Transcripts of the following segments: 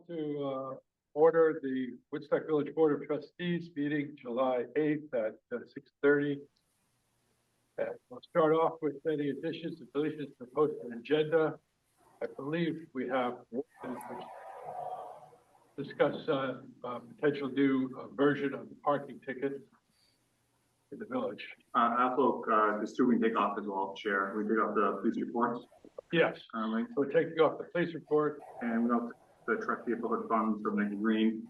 To order the Woodstock Village Board of Trustees meeting July 8th at 6:30. And we'll start off with any additions and deletions to the posted agenda. I believe we have discuss potential new version of the parking ticket in the village. Also, just two we can take off as well, Chair. We take off the police reports. Yes, we're taking off the police report. And we also the trustee of public funds from Nikki Green.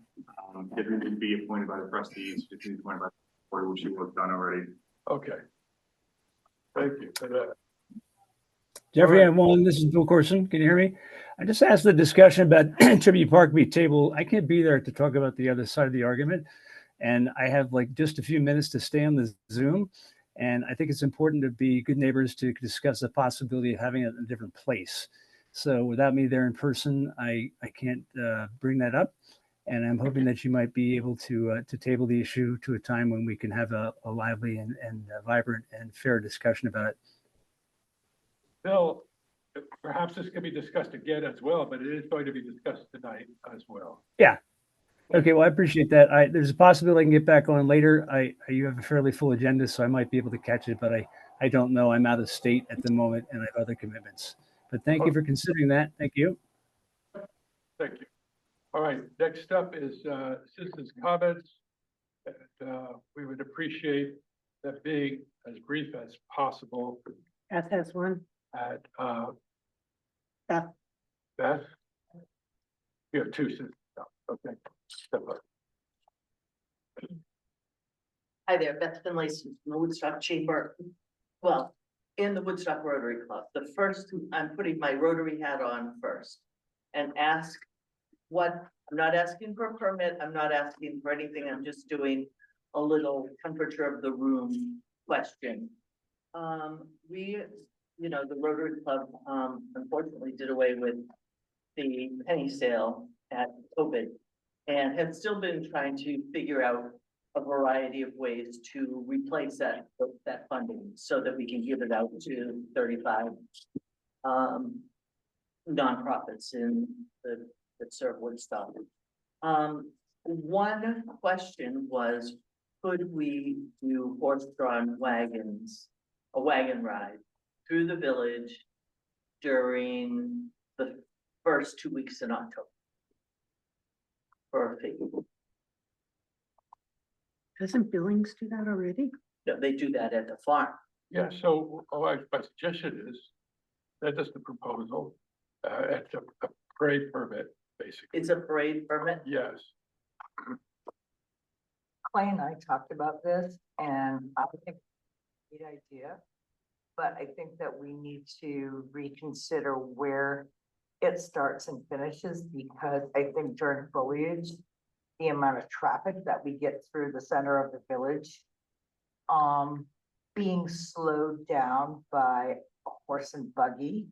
It needs to be appointed by the trustees. It needs to be appointed by the board, which was done already. Okay. Thank you for that. Jeffrey, I have one. This is Bill Corson. Can you hear me? I just asked the discussion about Tribute Park be tabled. I can't be there to talk about the other side of the argument. And I have like just a few minutes to stay on the Zoom. And I think it's important to be good neighbors to discuss the possibility of having it in a different place. So without me there in person, I can't bring that up. And I'm hoping that you might be able to table the issue to a time when we can have a lively and vibrant and fair discussion about it. Bill, perhaps this can be discussed again as well, but it is going to be discussed tonight as well. Yeah. Okay. Well, I appreciate that. There's a possibility I can get back on later. You have a fairly full agenda, so I might be able to catch it, but I don't know. I'm out of state at the moment and I have other commitments. But thank you for considering that. Thank you. Thank you. All right. Next up is citizens' comments. And, we would appreciate that being as brief as possible. Beth has one. And Beth. Beth, you have two citizens. Okay. Step up. Hi there, Beth Finlayson from the Woodstock Chamber. Well, in the Woodstock Rotary Club. The first, I'm putting my Rotary hat on first and ask what, I'm not asking for a permit, I'm not asking for anything, I'm just doing a little temperature of the room question. The Rotary Club, unfortunately did away with the penny sale at COVID and have still been trying to figure out a variety of ways to replace that funding so that we can give it out to 35 nonprofits that serve Woodstock. One question was, could we do horse-drawn wagons, a wagon ride through the village during the first 2 weeks in October for a fee? Doesn't Billings do that already? No, they do that at the farm. Yeah, so my suggestion is that is the proposal. It's a parade permit, basically. It's a parade permit? Yes. Clay and I talked about this, and I think it's a great idea, but I think that we need to reconsider where it starts and finishes, because I think during foliage, the amount of traffic that we get through the center of the village, being slowed down by a horse and buggy,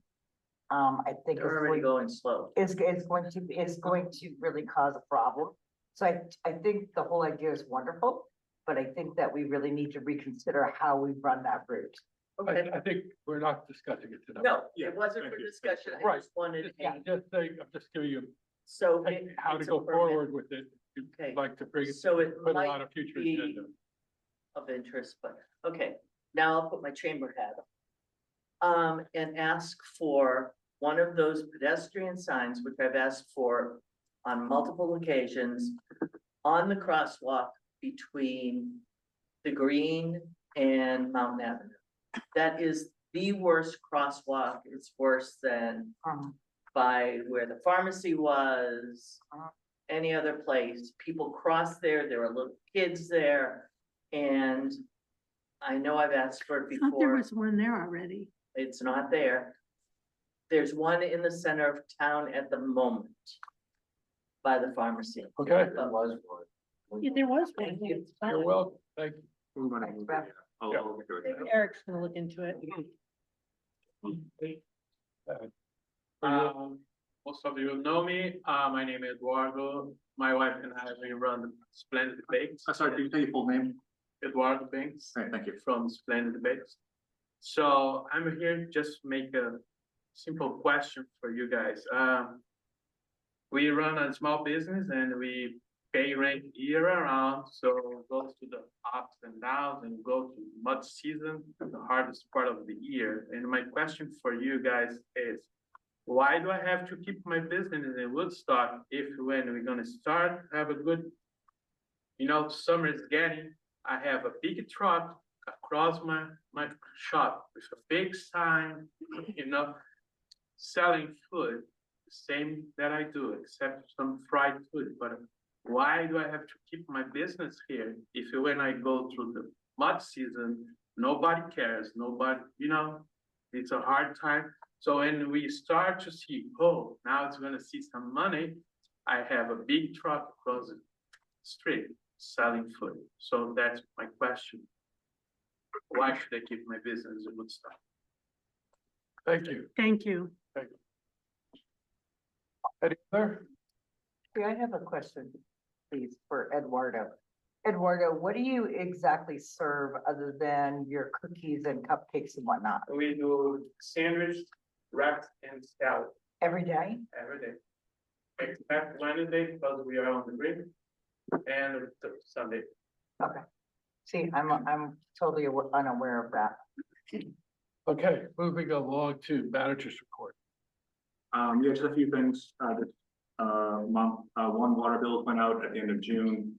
I think They're already going slow. is going to really cause a problem. So I think the whole idea is wonderful, but I think that we really need to reconsider how we run that route. Okay. I think we're not discussing it tonight. No, it wasn't for discussion. I Right. just wanted I'm just giving you so how to it's a go permit forward with it. Okay. You'd like to bring it, So it put it on might a future be agenda. of interest, but okay, now I'll put my chamber hat on. And ask for one of those pedestrian signs, which I've asked for on multiple occasions, on the crosswalk between the Green and Mountain Avenue. That is the worst crosswalk. It's worse than by where the pharmacy was, any other place. People cross there, there are little kids there. And I know I've asked for it I thought there before. was one there already. It's not there. There's one in the center of town at the moment by the pharmacy. Okay, There was Yeah, there was one. Thank you. you're welcome. Thank you. We're gonna move it. I'll look into it. Eric's gonna look into it. Most of you know me. My name is Eduardo. My wife and I, we run Splendid Bakes. Sorry, can you tell your full name? Eduardo Banks. All right, thank you. From Splendid Bakes. So I'm here just to make a simple question for you guys. we run a small business and we pay rent year around, so it goes to the ups and downs and go to mud season, the hardest part of the year. And my question for you guys is, why do I have to keep my business in Woodstock if when we're gonna start, have a good, summer is getting, I have a big truck across my shop with a big sign, selling food, the same that I do, except some fried food, but why do I have to keep my business here if when I go through the mud season, nobody cares, nobody, it's a hard time. So when we start to see, oh, now it's gonna see some money, I have a big truck across the street selling food. So that's my question. Why should I keep my business in Woodstock? Thank you. Thank you. Any other? Yeah, I have a question, please, for Eduardo. Eduardo, what do you exactly serve other than your cookies and cupcakes and whatnot? We do sandwich, wraps, and salad Every day? every day. Except Wednesday because we are on the break, and Sunday. Okay. See, I'm totally unaware of that. Okay, moving along to manager's report. Yeah, just a few things, this month, one water bill went out at the end of June.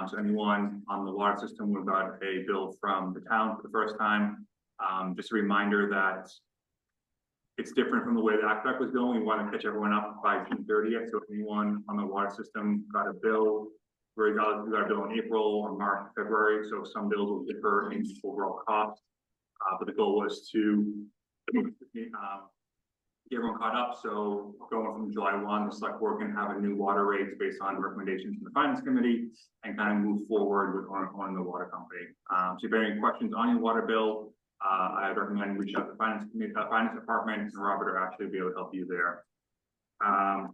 So anyone on the water system would got a bill from the town for the first time. Just a reminder that it's different from the way the ACPAC was going. We want to catch everyone up by June 30th. So if anyone on the water system got a bill, we got a bill in April or March, February. So some bills will differ in overall cost. But the goal was to get everyone caught up. So going from July 1, the select board can have a new water rates based on recommendations from the finance committee and kind of move forward with on the water company. So if you have any questions on your water bill, I recommend reach out to the finance committee, finance department, and Robert will actually be able to help you there.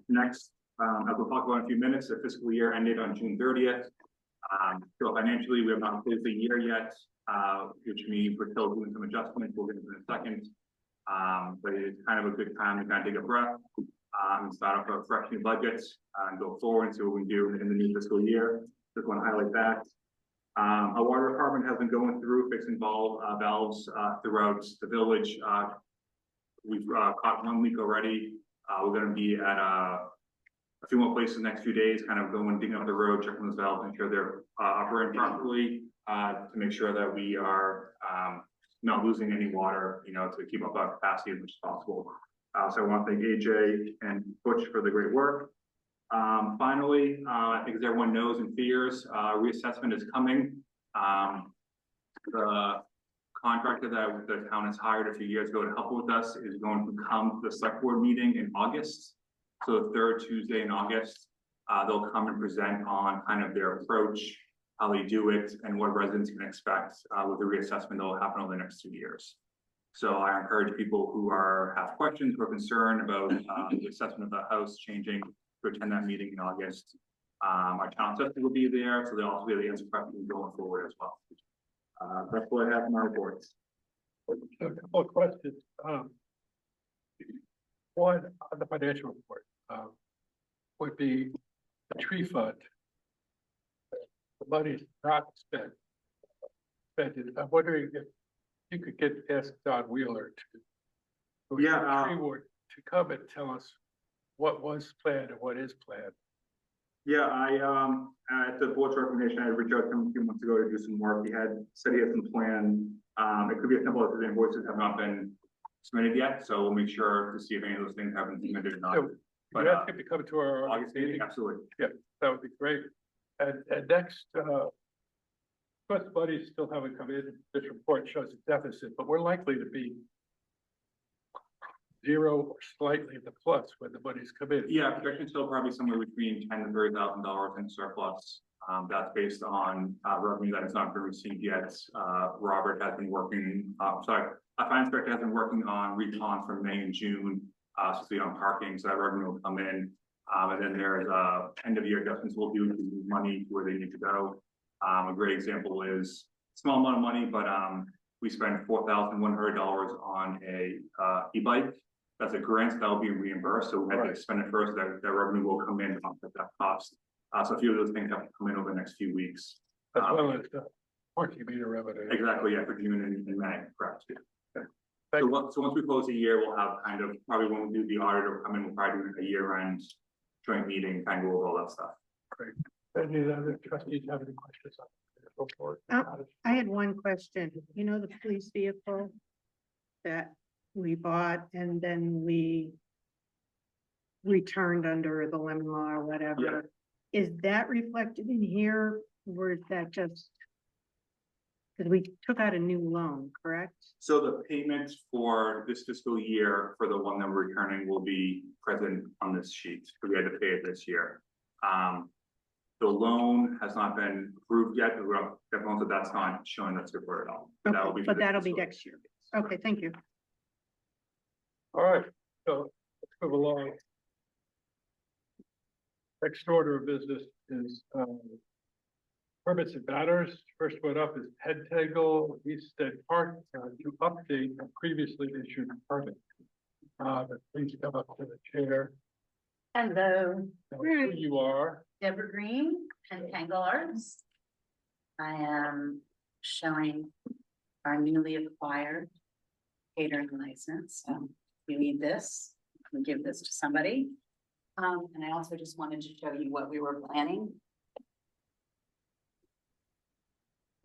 Next, as we'll talk about in a few minutes, the fiscal year ended on June 30th. So financially, we have not closed the year yet, which means we're still doing some adjustments. We'll get into in a second. But it's kind of a good time to kind of take a breath, and start up a fresh new budget, and go forward and see what we do in the new fiscal year. Just want to highlight that. Our water department has been going through fixing valves throughout the village. We've caught 1 leak already. We're going to be at a few more places next few days, kind of going, digging up the road, checking those valves, make sure they're operating properly, to make sure that we are not losing any water, to keep up our capacity as much as possible. So I want to thank AJ and Butch for the great work. Finally, I think as everyone knows and fears, reassessment is coming. The contractor that the town has hired a few years ago to help with us is going to come to the select board meeting in August. So the third Tuesday in August, they'll come and present on kind of their approach, how they do it, and what residents can expect with the reassessment that will happen over the next 2 years. So I encourage people who have questions or concerned about the assessment of the house changing to attend that meeting in August. Our town assessor will be there, so they'll also be able to answer questions going forward as well. That's what I have in my reports. A couple of questions. One on the financial report, would be the tree fund. The money's not spent. I'm wondering if you could ask Don Wheeler to, Yeah, tree ward, to come and tell us what was planned and what is planned. Yeah, at the board's recommendation, I reached out to him a few months ago to do some work. He had said he had some plan. It could be as simple as his invoices have not been submitted yet, so we'll make sure to see if any of those things have been submitted or not. So, But you ask him to come to our August meeting, absolutely. Yeah, that would be great. And next, but buddies still haven't come in. This report shows a deficit, but we're likely to be zero or slightly in the plus when the money's come in. Yeah, projection's still probably somewhere between $10,000 to $30,000 in surplus. That's based on revenue that has not been received yet. Robert has been working, our finance director has been working on recon from May and June, specifically on parking, so that revenue will come in. And then there's end of year adjustments we'll do to move money where they need to go. A great example is small amount of money, but we spent $4,100 on a e-bike. That's a grant that will be reimbursed, so we have Right. to spend it first, that revenue will come in off of that cost. So a few of those things have to come in over the next few weeks. As well as the parking meter revenue. Exactly, yeah, for June and May, correct. Yeah. Thank So once we close the year, we'll have kind of, probably when we do the audit or come in, we'll probably do a year-end joint meeting, kind of go over all that stuff. Great. Any other trustees have any questions on the report? I had one question. You know, the police vehicle that we bought and then we returned under the lemon law or whatever. Is that reflected in here or is that just? Because we took out a new loan, correct? So the payments for this fiscal year for the one that we're returning will be present on this sheet, because we had to pay it this year. The loan has not been approved yet, but we're definitely, that's not showing that's reported on. That'll Okay, be for but this that'll be fiscal year. next year. Okay, thank you. All right, so let's move along. Next order of business is permits and matters. First one up is Pentangle Easted Park to update a previously issued permit. Please come up to the chair. Hello, Tell us who you are. Deborah Green, Pentangle Arts. I am showing our newly acquired catering license. So you need this, we give this to somebody. And I also just wanted to show you what we were planning.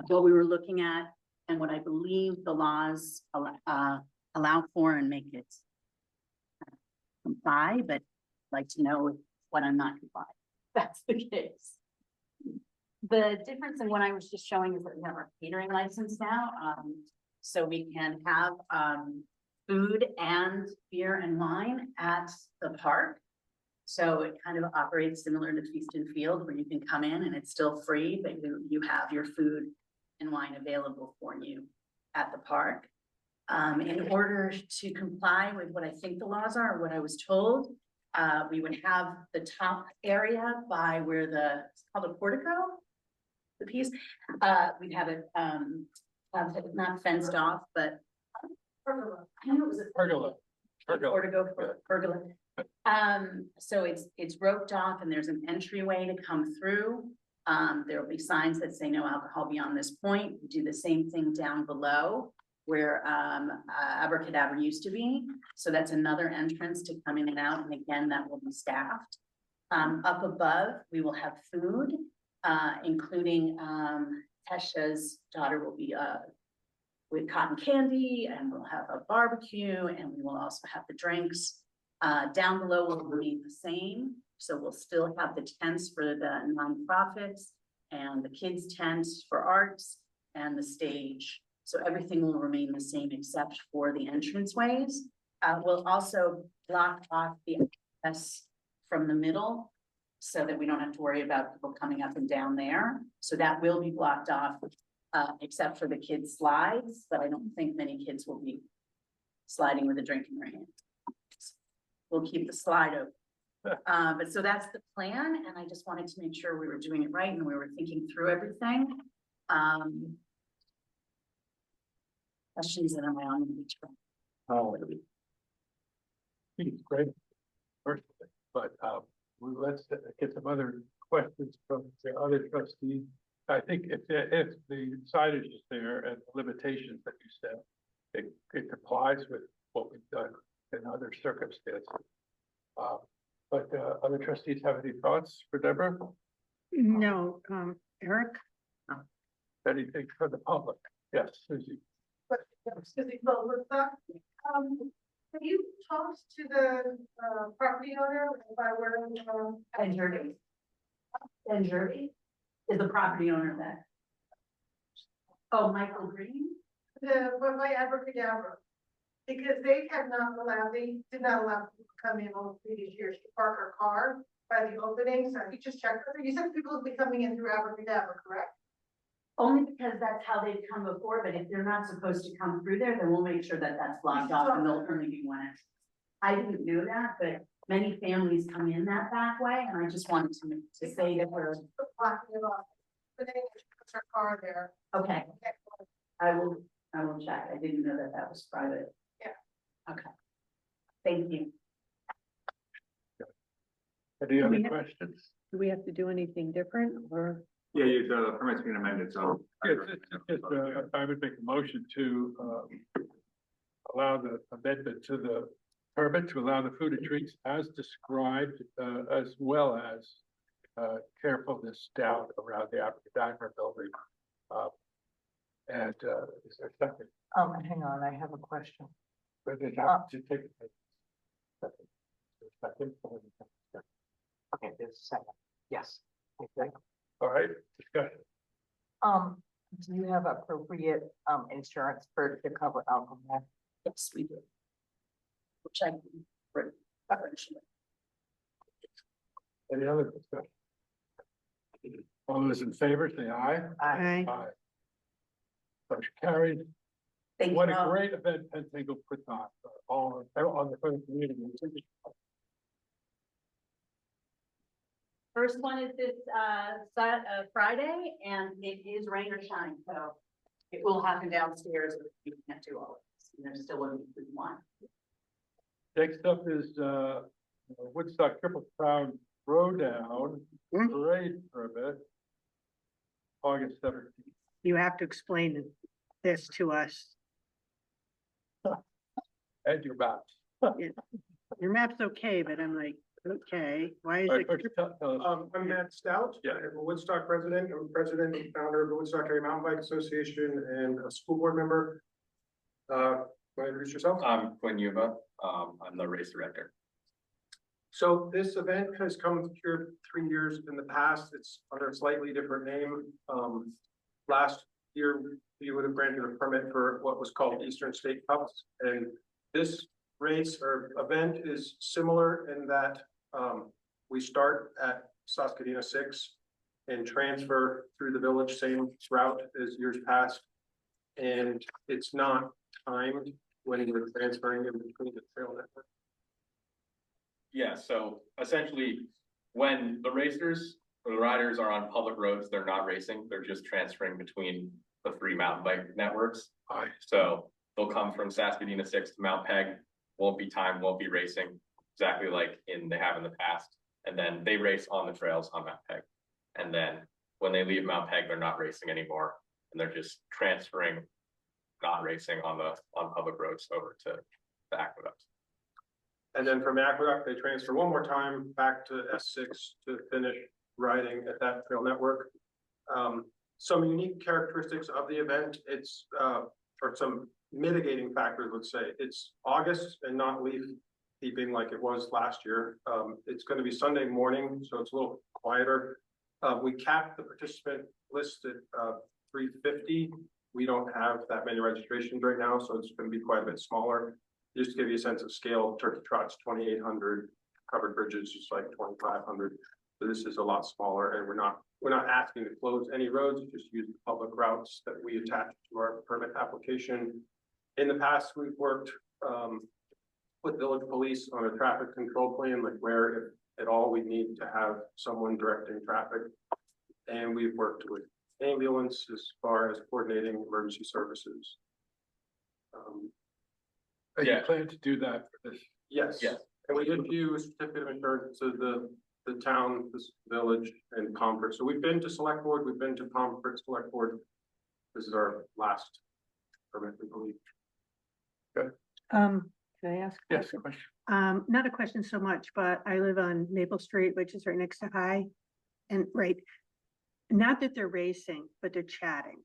What we were looking at and what I believe the laws allow for and make it comply, but I'd like to know what I'm not complying. That's the case. The difference in what I was just showing is that we have our catering license now. So we can have food and beer and wine at the park. So it kind of operates similar to Feast and Field, where you can come in and it's still free, but you have your food and wine available for you at the park. In order to comply with what I think the laws are, or what I was told, we would have the top area by where it's called a portico, the piece. We'd have it, not fenced off, but pergola. I know it was a Pergola. portico, pergola. So it's roped off and there's an entryway to come through. There will be signs that say no alcohol beyond this point. We do the same thing down below where Abracadabra used to be. So that's another entrance to come in and out. And again, that will be staffed. Up above, we will have food, including Tesha's daughter will be with cotton candy, and we'll have a barbecue, and we will also have the drinks. Down below will remain the same. So we'll still have the tents for the nonprofits and the kids' tents for arts and the stage. So everything will remain the same except for the entranceways. We'll also block off the access from the middle so that we don't have to worry about people coming up and down there. So that will be blocked off, except for the kids' slides, but I don't think many kids will be sliding with a drink in their hand. We'll keep the slide open. But so that's the plan, and I just wanted to make sure we were doing it right and we were thinking through everything. Questions that are my own. It's great. First thing, but let's get some other questions from the other trustees. I think if the signage is there and the limitations that you said, it complies with what we've done in other circumstances. But other trustees have any thoughts for Deborah? No, Eric? Anything for the public? Yes, Susie. Susie Cole, Woodstock. Have you talked to the property owner about where? And Jerry. And Jerry is the property owner there. Oh, Michael Green? By Abracadabra. Because they did not allow people to come in on previous years to park our car by the opening. So you just checked. You said people would be coming in through Abracadabra, correct? Only because that's how they've come before, but if they're not supposed to come through there, then we'll make sure that that's blocked off and there'll only be one entrance. I didn't know that, but many families come in that back way, and I just wanted to say that we're, Blocking it off. But then you put our car there. okay, I will check. I didn't know that was private. Yeah. Okay. Thank you. Any other We have- questions? Do we have to do anything different or? Yeah, the permit's being amended, so. Yes, I would make a motion to, allow the amendment to the permit to allow the food and drinks as described, as well as, carefulness down around the Abracadabra building. And, is there a second? Hang on, I have a question. But they have to take. Second. Second. Okay, there's a second. Yes. Okay. All right, discussion. Do you have appropriate, insurance for, to cover alcohol? Yes, we do. Which I can bring eventually. Any other discussion? All those in favor, say aye. Aye. Aye. Motion carried. Thank you. What a all. great event Pentangle puts on, all on the whole community. First one is this, Friday, and it is rain or shine, so it will happen downstairs, but you can't do all of this, and there's still one, one. Next up is, Woodstock Triple Crown Throwdown Parade Permit. August 17th. You have to explain this to us. And your maps. Your map's okay, but I'm like, okay, why is All it? right, first, tell us. I'm Matt Stout. Yeah. I'm a Woodstock resident. I'm president and founder of the Woodstock Area Mountain Bike Association and a school board member. Want to introduce yourself? I'm Quinn Yuba. I'm the race director. So this event has come here 3 years in the past. It's under a slightly different name. Last year, you would have granted a permit for what was called Eastern State Cups. And this race or event is similar in that we start at Saskadina 6 and transfer through the village, same route as years past. And it's not timed when we're transferring in between the trail network. Yeah, so essentially, when the racers or the riders are on public roads, they're not racing, they're just transferring between the 3 mountain bike networks. Aye. So they'll come from Saskadina 6 to Mount Peg, won't be timed, won't be racing, exactly like they have in the past. And then they race on the trails on Mount Peg. And then when they leave Mount Peg, they're not racing anymore, and they're just transferring, not racing on public roads over to the aqueducts. And then from Aqueduct, they transfer one more time back to S6 to finish riding at that trail network. Some unique characteristics of the event, it's, or some mitigating factors, let's say, it's August and not leaf peeping like it was last year. It's going to be Sunday morning, so it's a little quieter. We capped the participant list at 350. We don't have that many registrations right now, so it's going to be quite a bit smaller. Just to give you a sense of scale, Turkey Trot's 2,800, covered bridges just like 2,500. So this is a lot smaller, and we're not asking to close any roads, just use the public routes that we attach to our permit application. In the past, we've worked with village police on a traffic control plan, like where if at all we need to have someone directing traffic. And we've worked with ambulance as far as coordinating emergency services. And you Yeah. plan to do that for this? Yes. Yes. And we issue a certificate of insurance to the town, this village and Concord. So we've been to select board, we've been to Concord select board. This is our last permit, we believe. Can I ask? a Yes, question? question. Not a question so much, but I live on Maple Street, which is right next to High. And not that they're racing, but they're chatting.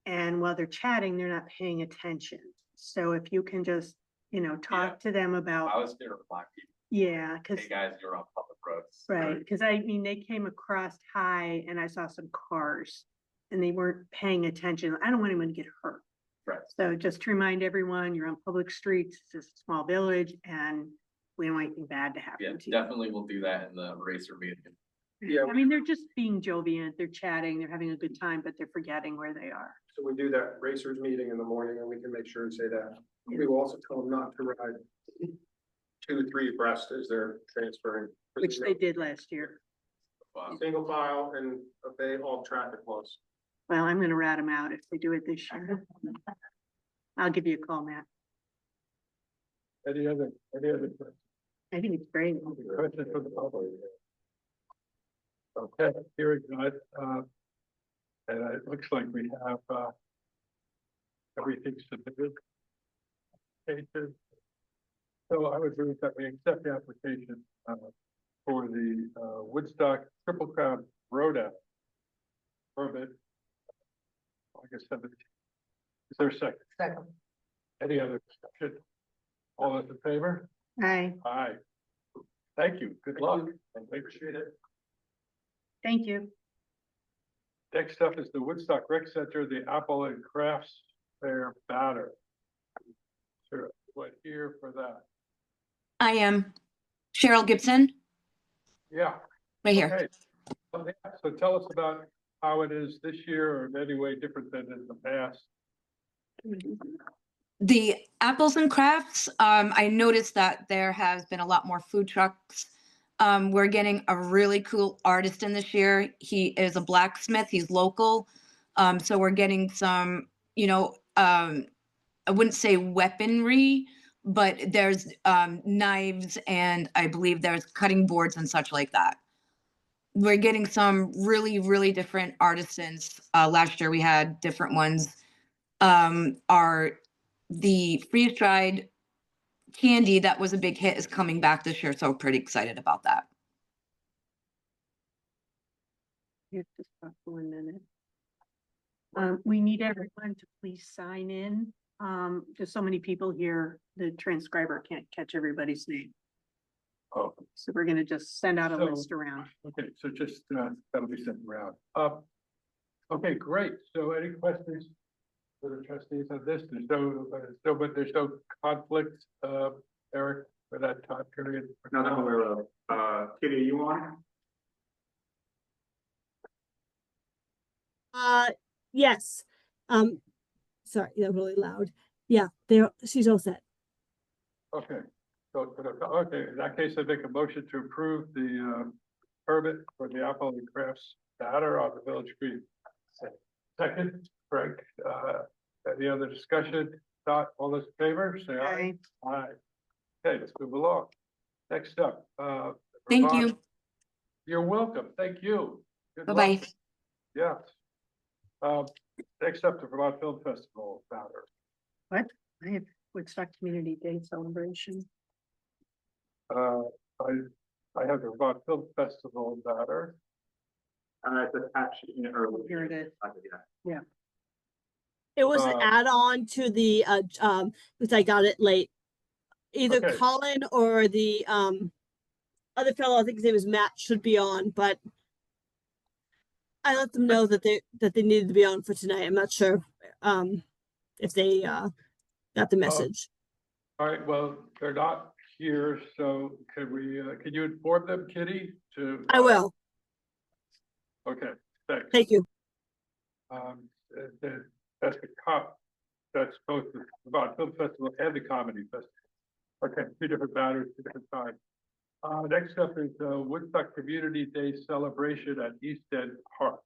And while they're chatting, they're not paying attention. So if you can just, talk to them I about, was there with black people. yeah, because, Hey guys, you're on public roads. right, because I mean, they came across High and I saw some cars and they weren't paying attention. I don't want anyone to get hurt. Right. So just to remind everyone, you're on public streets, it's a small village, and we don't want anything bad to Yeah, happen to you. definitely we'll do that in the racer meeting. Yeah. I mean, they're just being joviant, they're chatting, they're having a good time, but they're forgetting where they are. So we do that racers meeting in the morning and we can make sure and say that. We will also tell them not to ride 2, 3 abreast as they're transferring. Which they did last year. Wow. Single file and obey all traffic laws. Well, I'm gonna rat them out if they do it this year. I'll give you a call, Matt. Any other questions? I think it's great. Questions from the public? Okay, hearing none, and it looks like we have, everything submitted. Pages. So I would move that we accept the application, for the, Woodstock Triple Crown Road app permit. August 17th. Is there a second? Second. Any other discussion? All those in favor? Aye, Aye. Thank you. Good luck. I appreciate it. thank you. Next up is the Woodstock Rec Center, the Apple and Crafts Fair banner. Sure, what here for that? I am Cheryl Gibson, Yeah, right here. okay. So tell us about how it is this year or in any way different than in the past. The Apples and Crafts, I noticed that there has been a lot more food trucks. We're getting a really cool artist in this year. He is a blacksmith, he's local. So we're getting some, I wouldn't say weaponry, but there's knives and I believe there's cutting boards and such like that. We're getting some really, really different artisans. Last year we had different ones. The freeze-dried candy that was a big hit is coming back this year, so pretty excited about that. Here's just for 1 minute. We need everyone to please sign in. There's so many people here, the transcriber can't catch everybody's name. Oh, So we're gonna just send out a So- list around. okay, so just, that'll be sent around. Okay, great. So any questions for the trustees on this? There's but there's no conflict, Eric, for that time period? Not that I'm aware of. Kitty, are you on? Yes. Sorry, they're really loud. Yeah, she's all set. Okay, so, okay, in that case, I make a motion to approve the, permit for the Apple and Crafts banner on the Village Green. Second, Frank, any other discussion? Not all those in favor, say aye. Aye. Okay, let's move along. Next up, Thank Vermont- you. You're welcome. Thank you. Good luck. Bye-bye. Yes. Next up, the Vermont Film Festival banner. What? I have Woodstock Community Day celebration. I have the Vermont Film Festival banner. It's attached in early. Here it is. Yeah. It was an Uh, add-on to the because I got it late. Either Okay. Colin or the other fellow, I think his name is Matt, should be on, but I let them know that they needed to be on for tonight. I'm not sure if they got the message. All right, well, they're not here, so can you inform them, Kitty, to? I will. Okay, thanks. Thank you. That's that's both the Vermont Film Festival and the Comedy Festival. Okay, two different banners, two different times. Next up is Woodstock Community Day celebration at East End Park.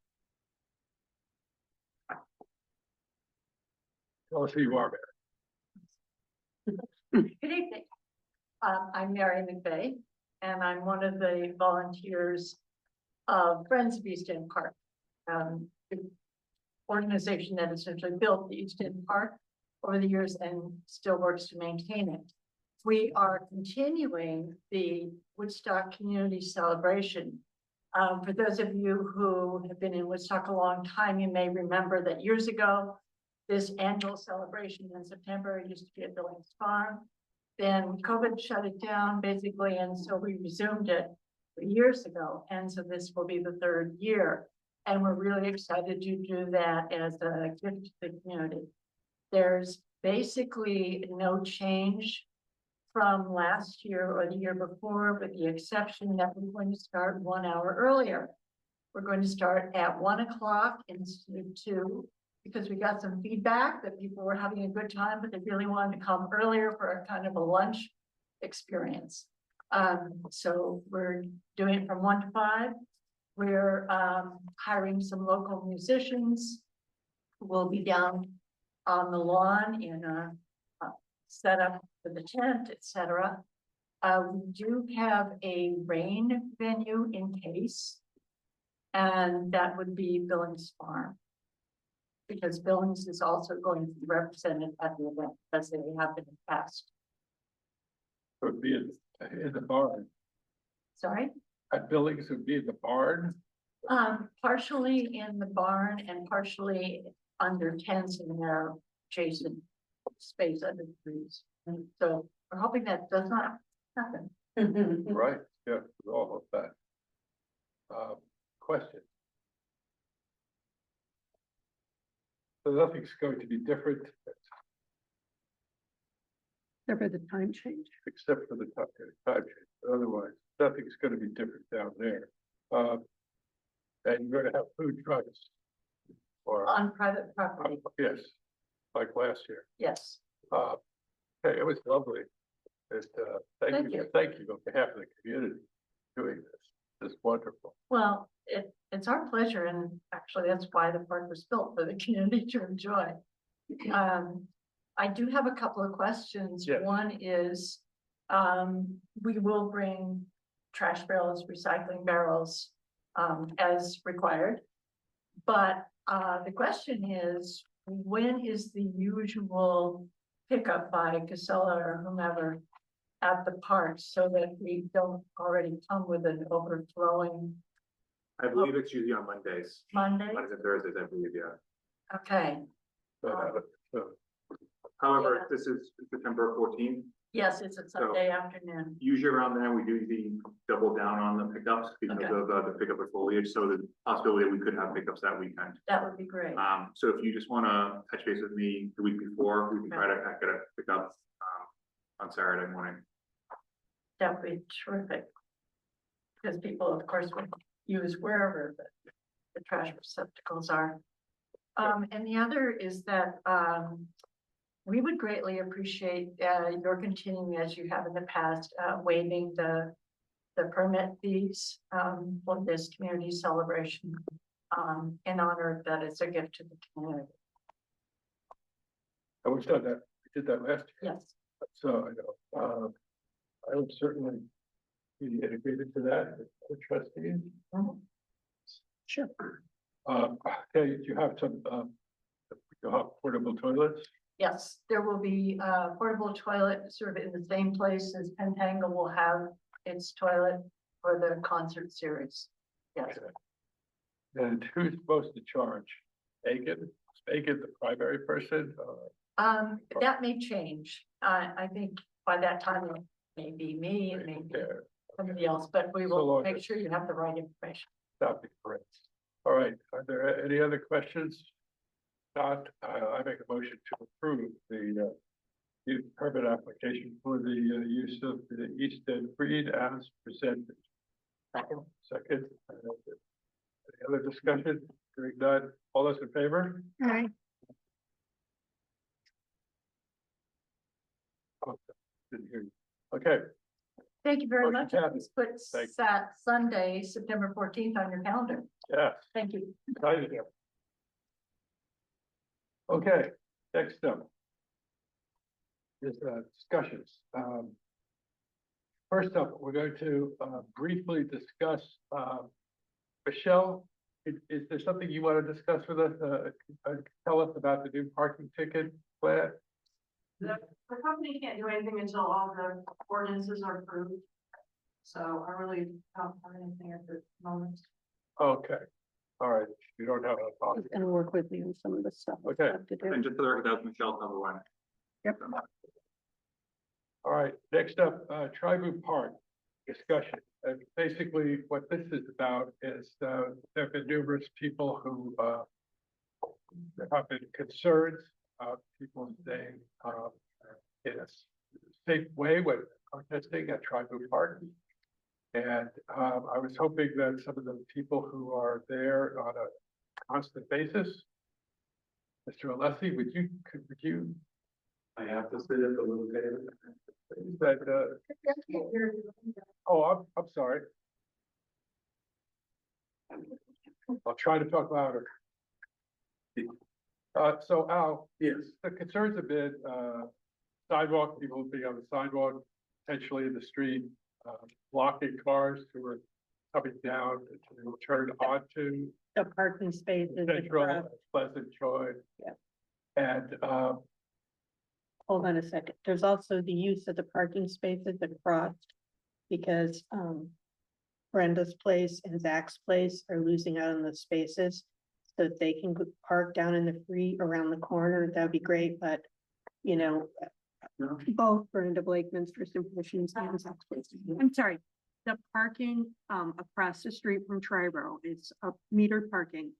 Tell us who you are, Mary. Good evening. I'm Mary McVeigh, and I'm one of the volunteers of Friends of East End Park. The organization that essentially built the East End Park over the years and still works to maintain it. We are continuing the Woodstock Community Celebration. For those of you who have been in Woodstock a long time, you may remember that years ago, this annual celebration in September used to be at Billings Farm. Then COVID shut it down basically, and so we resumed it years ago. And so this will be the 3rd year. And we're really excited to do that as a gift to the community. There's basically no change from last year or the year before, with the exception that we're going to start 1 hour earlier. We're going to start at 1 o'clock instead of 2, because we got some feedback that people were having a good time, but they really wanted to come earlier for a kind of a lunch experience. So we're doing it from 1 to 5. We're hiring some local musicians who will be down on the lawn in a setup for the tent, et cetera. We do have a rain venue in case. And that would be Billings Farm. Because Billings is also going to be represented at the event as they have been in the past. It would be in the barn. Sorry? At Billings would be in the barn. Partially in the barn and partially under tents in their adjacent space under the trees. And so we're hoping that does not happen. Right, yeah, we all hope that. Question. So nothing's going to be different Except for the time change. except for the time change. Otherwise, nothing's gonna be different down there. And you're gonna have food trucks. Or, On private property, yes, like last year. yes. Hey, it was lovely. And, Thank thank you, you. thank you on behalf of the community doing this. It's wonderful. Well, it's our pleasure, and actually that's why the park was built, for the community to enjoy. I do have a couple of questions. Yes. One is, we will bring trash barrels, recycling barrels, as required. But, the question is, when is the usual pickup by Casella or whomever at the park, so that we don't already come with an overflowing I believe it's usually on Mondays, Monday? Mondays and Thursdays, I believe, yeah. Okay, So, However, Yeah. this is September 14th. yes, it's a Sunday afternoon. Usually around there, we do usually double down on the pickups because Okay. of the pickup of foliage, so the possibility we could have pickups that weekend. That would be great. So if you just wanna touch base with me the week before, we can try to get a pickup, on Saturday morning. That would be terrific. Because people, of course, would use wherever the trash receptacles are. And the other is that, we would greatly appreciate, your continuing, as you have in the past, waiving the permit fees, for this community celebration, in honor that it's a gift to the community. and we've done that, we did that last year, Yes, so I know, I would certainly be integrated to that, with trustees. Mhm. Sure. Okay, do you have some, you'll have portable toilets? yes, there will be a portable toilet sort of in the same place as Pentangle will have its toilet for the concert series. Yes. Okay. And who's supposed to charge? Aiken, is Aiken the primary person? That may change. I think by that time, it may be me, it may be There, somebody else, but we So will long make as- sure you have the right information. that'd be great. All right, are there any other questions? Not, I make a motion to approve the use permit application for the use of the East End Breed as presented. Second. Any other discussion? Hearing none. All those in favor? All right. Oh, didn't hear you. Okay, Thank you very Motion much. passes. Please put Thank Sunday, September 14th on your calendar. yes, Thank you. excited here. Okay, next up is discussions. First up, we're going to briefly discuss, Michelle, is there something you want to discuss with us? Tell us about the new parking ticket plan? The company can't do anything until all the ordinances are approved. So I really don't have anything at the moment. Okay, all right, you don't have a He's policy. gonna work with me on some of the stuff. we Okay. have to do. And just for the record, that was Michelle's number one. Yep. All right, next up, Tribu Park discussion. And basically what this is about is, there have been numerous people who, have been concerned about people staying, in a safe way when protesting at Tribu Park. And, I was hoping that some of the people who are there on a constant basis, Mr. Alessi, would you? I have to sit at the little table. That, oh, I'm sorry. I'll try to talk louder. So Al. Yes. The concerns have been, sidewalk, people will be on the sidewalk, potentially in the street, blocking cars who are coming down to turn onto The parking spaces. the Central, garage. Pleasant Joy. Yeah. And, Hold on a second. There's also the use of the parking spaces across. Because, Brenda's place and Zach's place are losing out on the spaces. So that they can park down in the free around the corner, that'd be great, but, you know. Both Brenda Blakeman's First Impressions and Zach's place. I'm sorry, the parking, across the street from Triborough is a metered parking.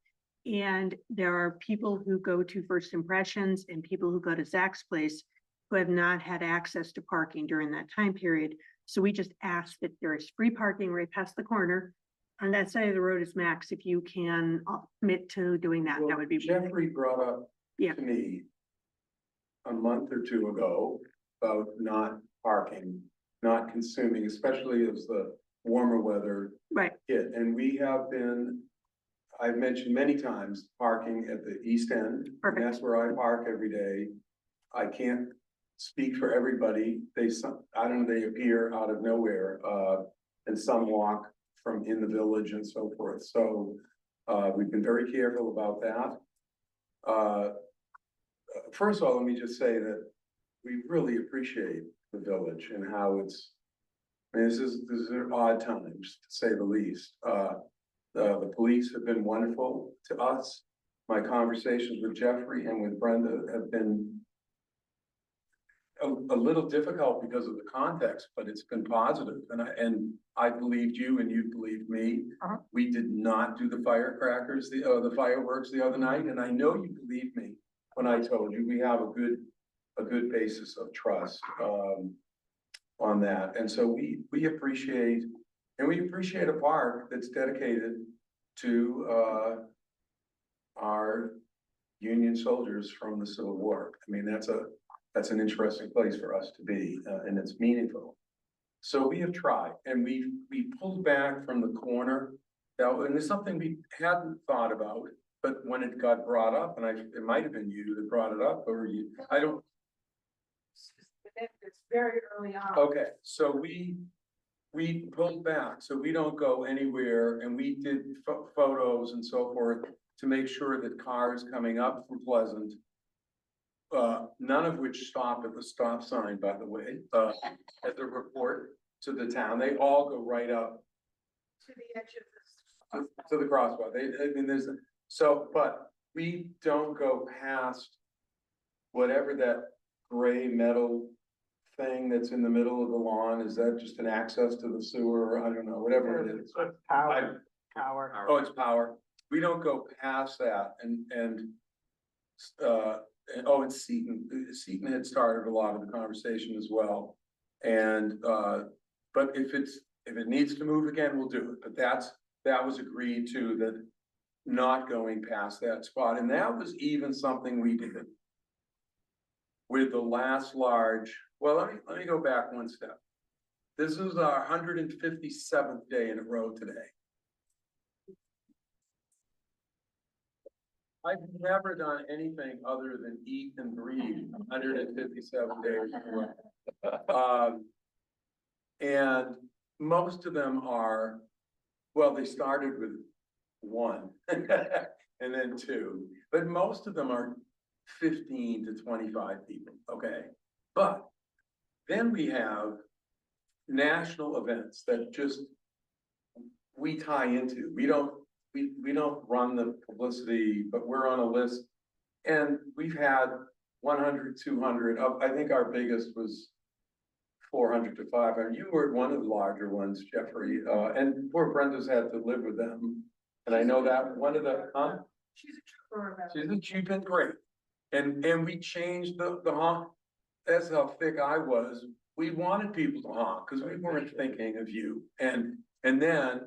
And there are people who go to First Impressions and people who go to Zach's place who have not had access to parking during that time period. So we just ask that there is free parking right past the corner. On that side of the road is Max. If you can commit to doing that, that would be. Jeffrey brought up Yeah. to me a month or two ago about not parking, not consuming, especially as the warmer weather Right. hit. And we have been, I've mentioned many times, parking at the East End. And Perfect. that's where I park every day. I can't speak for everybody. I don't know, they appear out of nowhere, and some walk from in the village and so forth. So, we've been very careful about that. First of all, let me just say that we really appreciate the village and how it's, I mean, this is odd times, to say the least. The police have been wonderful to us. My conversations with Jeffrey and with Brenda have been a little difficult because of the context, but it's been positive. And I believed you and you believed me. We did not do the firecrackers, the fireworks the other night, and I know you believed me when I told you we have a good basis of trust on that. And so we appreciate a park that's dedicated to our Union soldiers from the Civil War. I mean, that's an interesting place for us to be, and it's meaningful. So we have tried, and we pulled back from the corner. And it's something we hadn't thought about, but when it got brought up, and it might have been you that brought it up, or you, I don't. It's very early on. Okay, so we pulled back, so we don't go anywhere, and we did photos and so forth to make sure that cars coming up from Pleasant, none of which stop at the stop sign, by the way, as a report to the town, they all go right up To the edge of this. to the crosswalk. But we don't go past whatever that gray metal thing that's in the middle of the lawn. Is that just an access to the sewer? I don't know, whatever it is. Power. Oh, it's power. We don't go past that and Seton had started a lot of the conversation as well. And, but if it needs to move again, we'll do it. But that was agreed to, that not going past that spot. And that was even something we did with the last large, well, let me go back one step. This is our 157th day in a row today. I've never done anything other than eat and breathe 157 days in a row. And most of them are, well, they started with one and then two, but most of them are 15 to 25 people, okay? But then we have national events that just we tie into. We don't run the publicity, but we're on a list, and we've had 100, 200. I think our biggest was 400 to 500. You were one of the larger ones, Jeffrey, and poor Brenda's had to live with them. And I know that one of the, She's a trooper. she's been great. And we changed the honk. That's how thick I was. We wanted people to honk because we weren't thinking of you. And then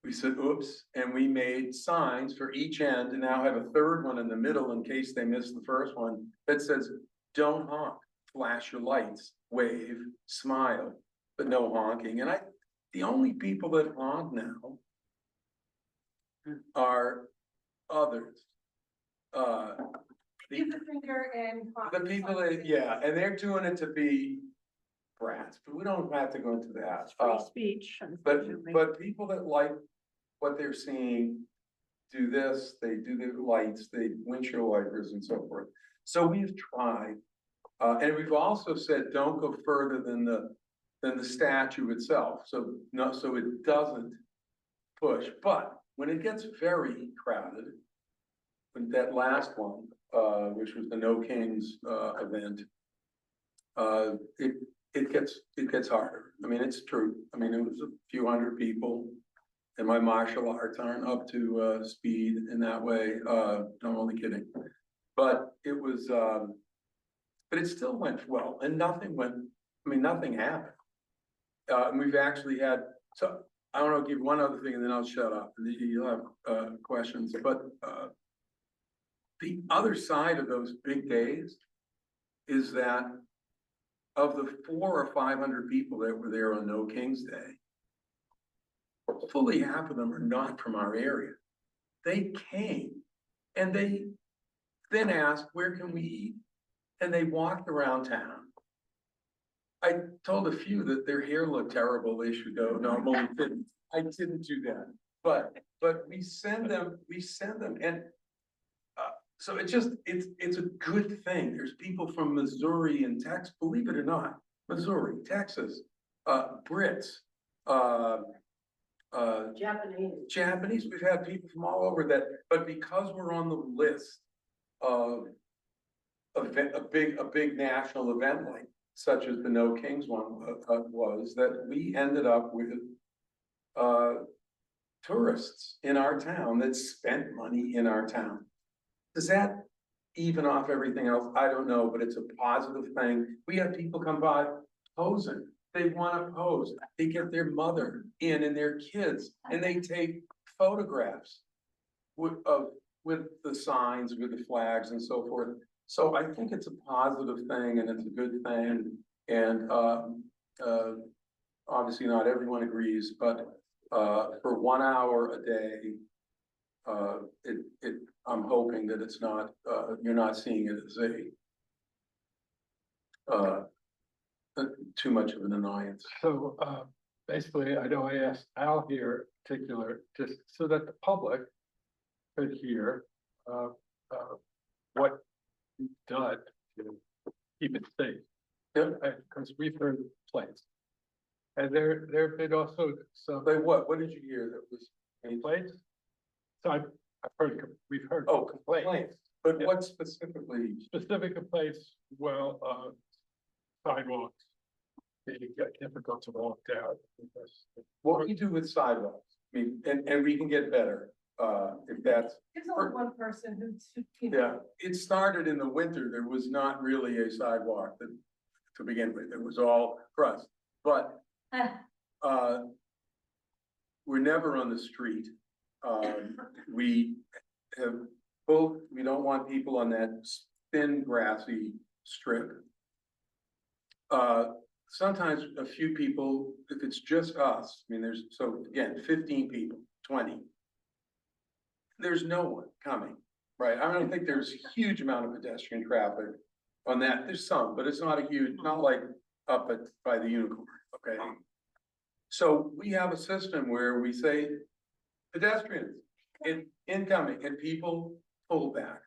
we said, oops, and we made signs for each end and now have a third one in the middle in case they missed the first one that says, don't honk, flash your lights, wave, smile, but no honking. And the only people that honk now are others. Give the finger and. The people that, yeah, and they're doing it to be brats, but we don't have to go into that. Free speech. unfortunately. But people that like what they're seeing do this, they do the lights, they windshield wipers and so forth. So we've tried, and we've also said, don't go further than the statue itself. So no, so it doesn't push, but when it gets very crowded, with that last one, which was the No Kings, event, it gets harder. I mean, it's true. I mean, it was a few hundred people. And my martial arts aren't up to, speed in that way. No, I'm only kidding. But it was, but it still went well and nothing happened. And we've actually had, so I want to give one other thing and then I'll shut up and you'll have, questions, but, the other side of those big days is that of the 400 or 500 people that were there on No King's Day, fully half of them are not from our area. They came and they then asked, where can we eat? And they walked around town. I told a few that their hair looked terrible, they should go, no, I'm only kidding. I didn't do that. But we send them and so it's a good thing. There's people from Missouri and Texas, believe it or not, Missouri, Texas, Brits, Japanese. We've had people from all over that, but because we're on the list of a big national event like such as the No Kings one was, that we ended up with tourists in our town that spent money in our town. Does that even off everything else? I don't know, but it's a positive thing. We have people come by posing. They want to pose. They get their mother in and their kids, and they take photographs with the signs, with the flags and so forth. So I think it's a positive thing and it's a good thing. And obviously not everyone agrees, but for 1 hour a day, I'm hoping that it's not, you're not seeing it as too much of an annoyance. So, basically, I know I asked Al here in particular, just so that the public could hear, what you've done to keep it safe. Yeah. Because we've heard complaints. And there have been also some. Like what? What did you hear that was? Complaints? So we've heard. Oh, complaints. But Yeah. what specifically? Specific complaints, well, sidewalks. They get difficult to walk down because. What we do with sidewalks, I mean, and we can get better, if that's. There's only one person who. Yeah, it started in the winter. There was not really a sidewalk to begin with. It was all crust, but, we're never on the street. We have we don't want people on that thin grassy strip. Sometimes a few people, if it's just us, I mean, so again, 15 people, 20. There's no one coming, right? I don't think there's a huge amount of pedestrian traffic on that. There's some, but it's not a huge, not like up by the Unicorn, okay? So we have a system where we say pedestrians incoming and people pull back.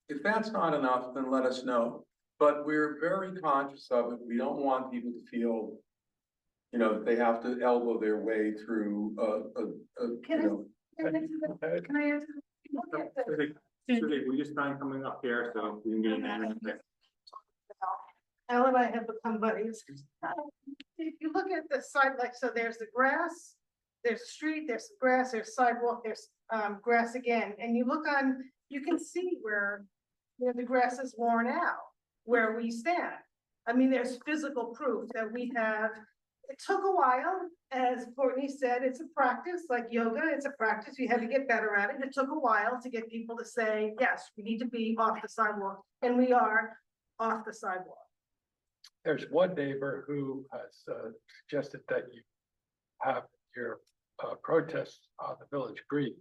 If that's not enough, then let us know. But we're very conscious of it. We don't want people to feel, that they have to elbow their way through Can I answer? We just started coming up here, so we can get it. Al and I have become buddies. If you look at the side, like, so there's the grass, there's street, there's grass, there's sidewalk, there's grass again, and you look on, you can see where the grass is worn out, where we stand. I mean, there's physical proof that we have. It took a while, as Courtney said, it's a practice, like yoga, it's a practice. We had to get better at it. It took a while to get people to say, yes, we need to be off the sidewalk, and we are off the sidewalk. There's one neighbor who has suggested that you have your protests on the village green.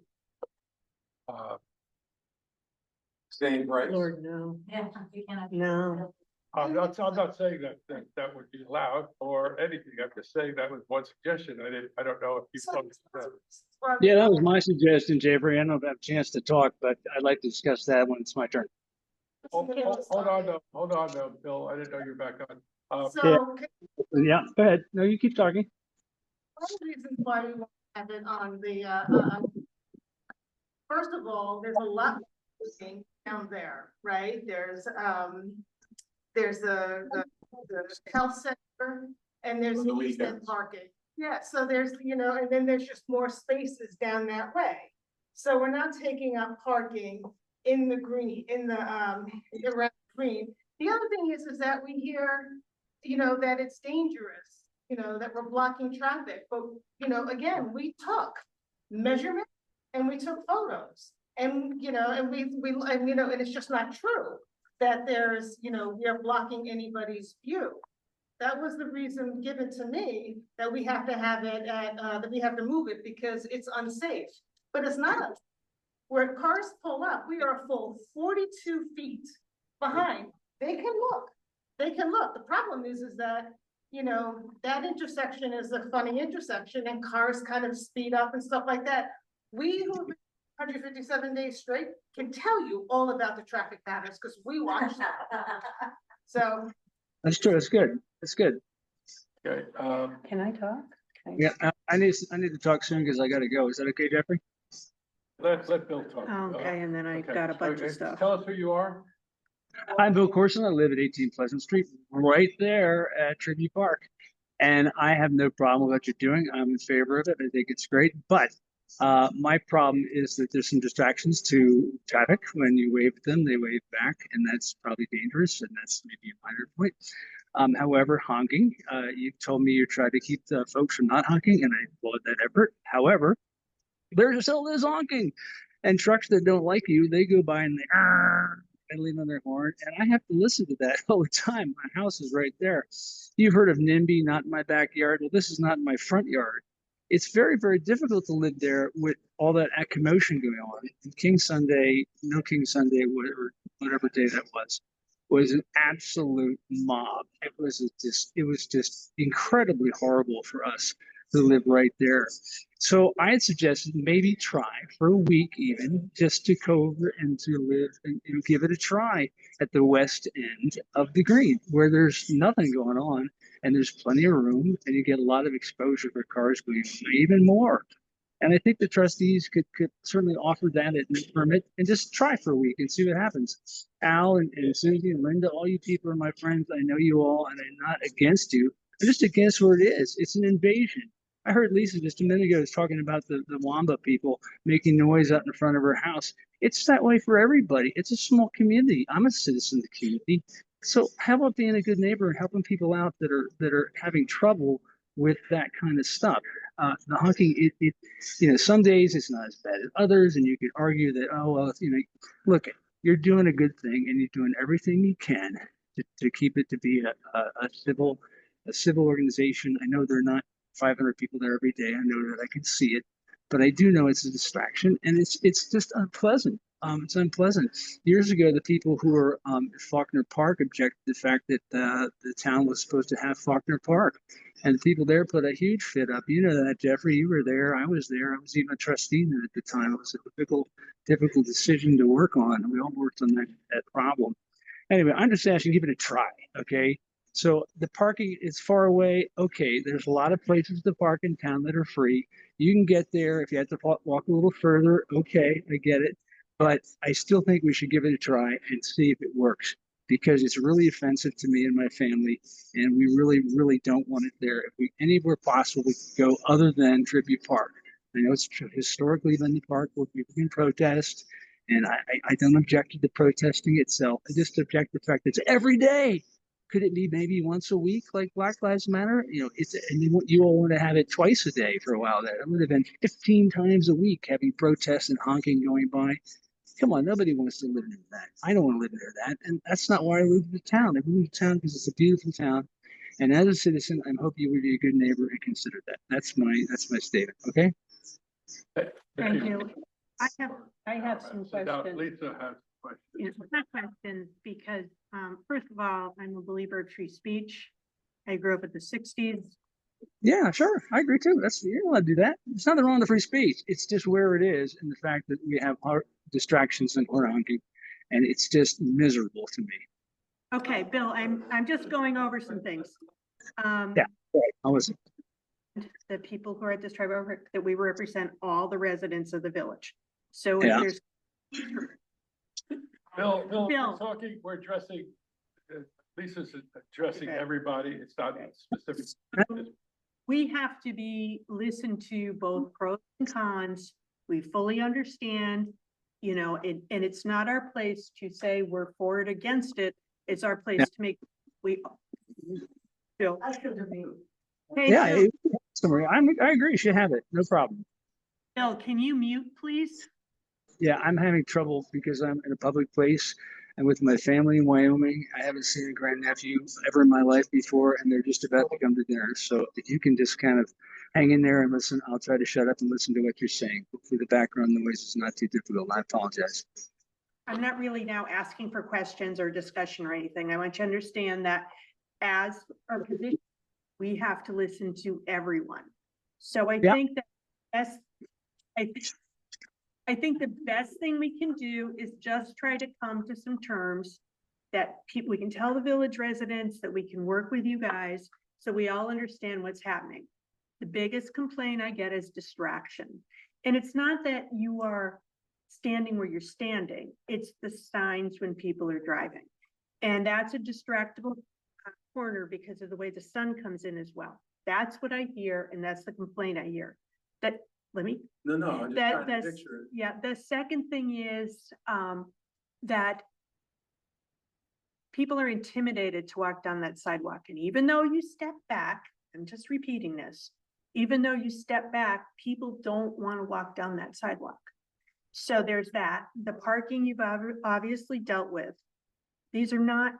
Same price. Lord, no, Yeah, you cannot. no. I'm not saying that would be allowed or anything. I'm just saying that was one suggestion. I don't know if you folks. Yeah, that was my suggestion, Jeffrey. I don't have a chance to talk, but I'd like to discuss that when it's my turn. Hold on though, Bill. I didn't know you were back on. Yeah. So Yeah, go ahead. No, you keep talking. one of the reasons why we want to have it on the, first of all, there's a lot down there, right? There's the health center and there's On the East End weekends. parking. Yeah, so there's, and then there's just more spaces down that way. So we're not taking up parking in the green, around the green. The other thing is that we hear, that it's dangerous, that we're blocking traffic, but, again, we took measurement and we took photos. And, and and it's just not true that there's, we are blocking anybody's view. That was the reason given to me that we have to have it at, that we have to move it because it's unsafe, but it's not. Where cars pull up, we are a full 42 feet behind. They can look. The problem is that, that intersection is a funny intersection and cars kind of speed up and stuff like that. We who 157 days straight can tell you all about the traffic patterns because we watch that. So. That's true. That's good. That's good. Okay, Can I talk? Yeah, I need to talk soon because I got to go. Is that okay, Jeffrey? let Bill talk. Okay, and then I Okay, got a bunch okay, of stuff. Tell us who you are. I'm Bill Corson. I live at 18 Pleasant Street, right there at Tribute Park. And I have no problem with what you're doing. I'm in favor of it. I think it's great. But my problem is that there's some distractions to traffic. When you wave at them, they wave back, and that's probably dangerous. And that's maybe a minor point. However, honking, you told me you tried to keep the folks from not honking, and I applaud that effort. However, there still is honking. And trucks that don't like you, they go by and they lean on their horn. And I have to listen to that all the time. My house is right there. You've heard of NIMBY, not in my backyard. Well, this is not in my front yard. It's very, very difficult to live there with all that commotion going on. King Sunday, no King Sunday, whatever day that was an absolute mob. It was just incredibly horrible for us who live right there. So I had suggested maybe try for a week even just to go over and to live and give it a try at the west end of the green where there's nothing going on and there's plenty of room and you get a lot of exposure for cars going even more. And I think the trustees could certainly offer that at a permit and just try for a week and see what happens. Al and Susie and Linda, all you people are my friends. I know you all, and I'm not against you. I'm just against where it is. It's an invasion. I heard Lisa just a minute ago was talking about the Wamba people making noise out in front of her house. It's that way for everybody. It's a small community. I'm a citizen of the community. So how about being a good neighbor and helping people out that are having trouble with that kind of stuff? The honking, some days it's not as bad as others, and you could argue that, oh, well, look, you're doing a good thing, and you're doing everything you can to keep it to be a civil organization. I know they're not 500 people there every day. I know that I can see it, but I do know it's a distraction, and it's just unpleasant. It's unpleasant. Years ago, the people who were at Faulkner Park objected to the fact that the town was supposed to have Faulkner Park. And the people there put a huge fit up. You know that, Jeffrey. You were there. I was there. I was even a trustee then at the time. It was a difficult decision to work on. We all worked on that problem. Anyway, I'm just asking, give it a try, okay? So the parking is far away. Okay, there's a lot of places to park in town that are free. You can get there if you have to walk a little further. Okay, I get it. But I still think we should give it a try and see if it works because it's really offensive to me and my family. And we really, really don't want it there. If we anywhere possible, we could go other than Tribute Park. I know it's historically been the park where people can protest. And I don't object to the protesting itself. I just object to the fact that it's every day. Could it be maybe once a week like Black Lives Matter? And you all want to have it twice a day for a while there. It would have been 15 times a week having protests and honking going by. Come on, nobody wants to live near that. I don't want to live near that. And that's not why I moved to town. I moved to town because it's a beautiful town. And as a citizen, I hope you would be a good neighbor and consider that. That's my statement. Okay? Thank you. I have some So now questions. Lisa has question. It's not questions because, first of all, I'm a believer of free speech. I grew up in the 60s. Yeah, sure. I agree too. You're allowed to do that. There's nothing wrong with free speech. It's just where it is and the fact that we have our distractions and horror hunting. And it's just miserable to me. Okay, Bill, I'm just going over some things. Yeah, right. I'll listen. The people who are at this tribal, that we represent all the residents of the village. So if Yeah. there's. Bill, Bill. we're talking, we're addressing, Lisa's addressing Okay. everybody. It's not specific. We have to be listened to both pros and cons. We fully understand, and it's not our place to say we're for it, against it. It's our place to make, Bill. Hey, Yeah, Bill, I agree. You should have it. No problem. Bill, can you mute, please? Yeah, I'm having trouble because I'm in a public place and with my family in Wyoming. I haven't seen a grandnephew ever in my life before, and they're just about to come to dinner. So if you can just kind of hang in there and listen, I'll try to shut up and listen to what you're saying. Hopefully the background noise is not too difficult. I apologize. I'm not really now asking for questions or discussion or anything. I want you to understand that as our position, we have to listen to everyone. So I think that I think the best thing we can do is just try to come to some terms that we can tell the village residents that we can work with you guys so we all understand what's happening. The biggest complaint I get is distraction. And it's not that you are standing where you're standing, it's the signs when people are driving. And that's a distractible corner because of the way the sun comes in as well. That's what I hear, and that's the complaint I hear. No, I'm just trying to picture it. Yeah, the second thing is that people are intimidated to walk down that sidewalk. And even though you step back, I'm just repeating this, even though you step back, people don't want to walk down that sidewalk. So there's that. The parking you've obviously dealt with. These are not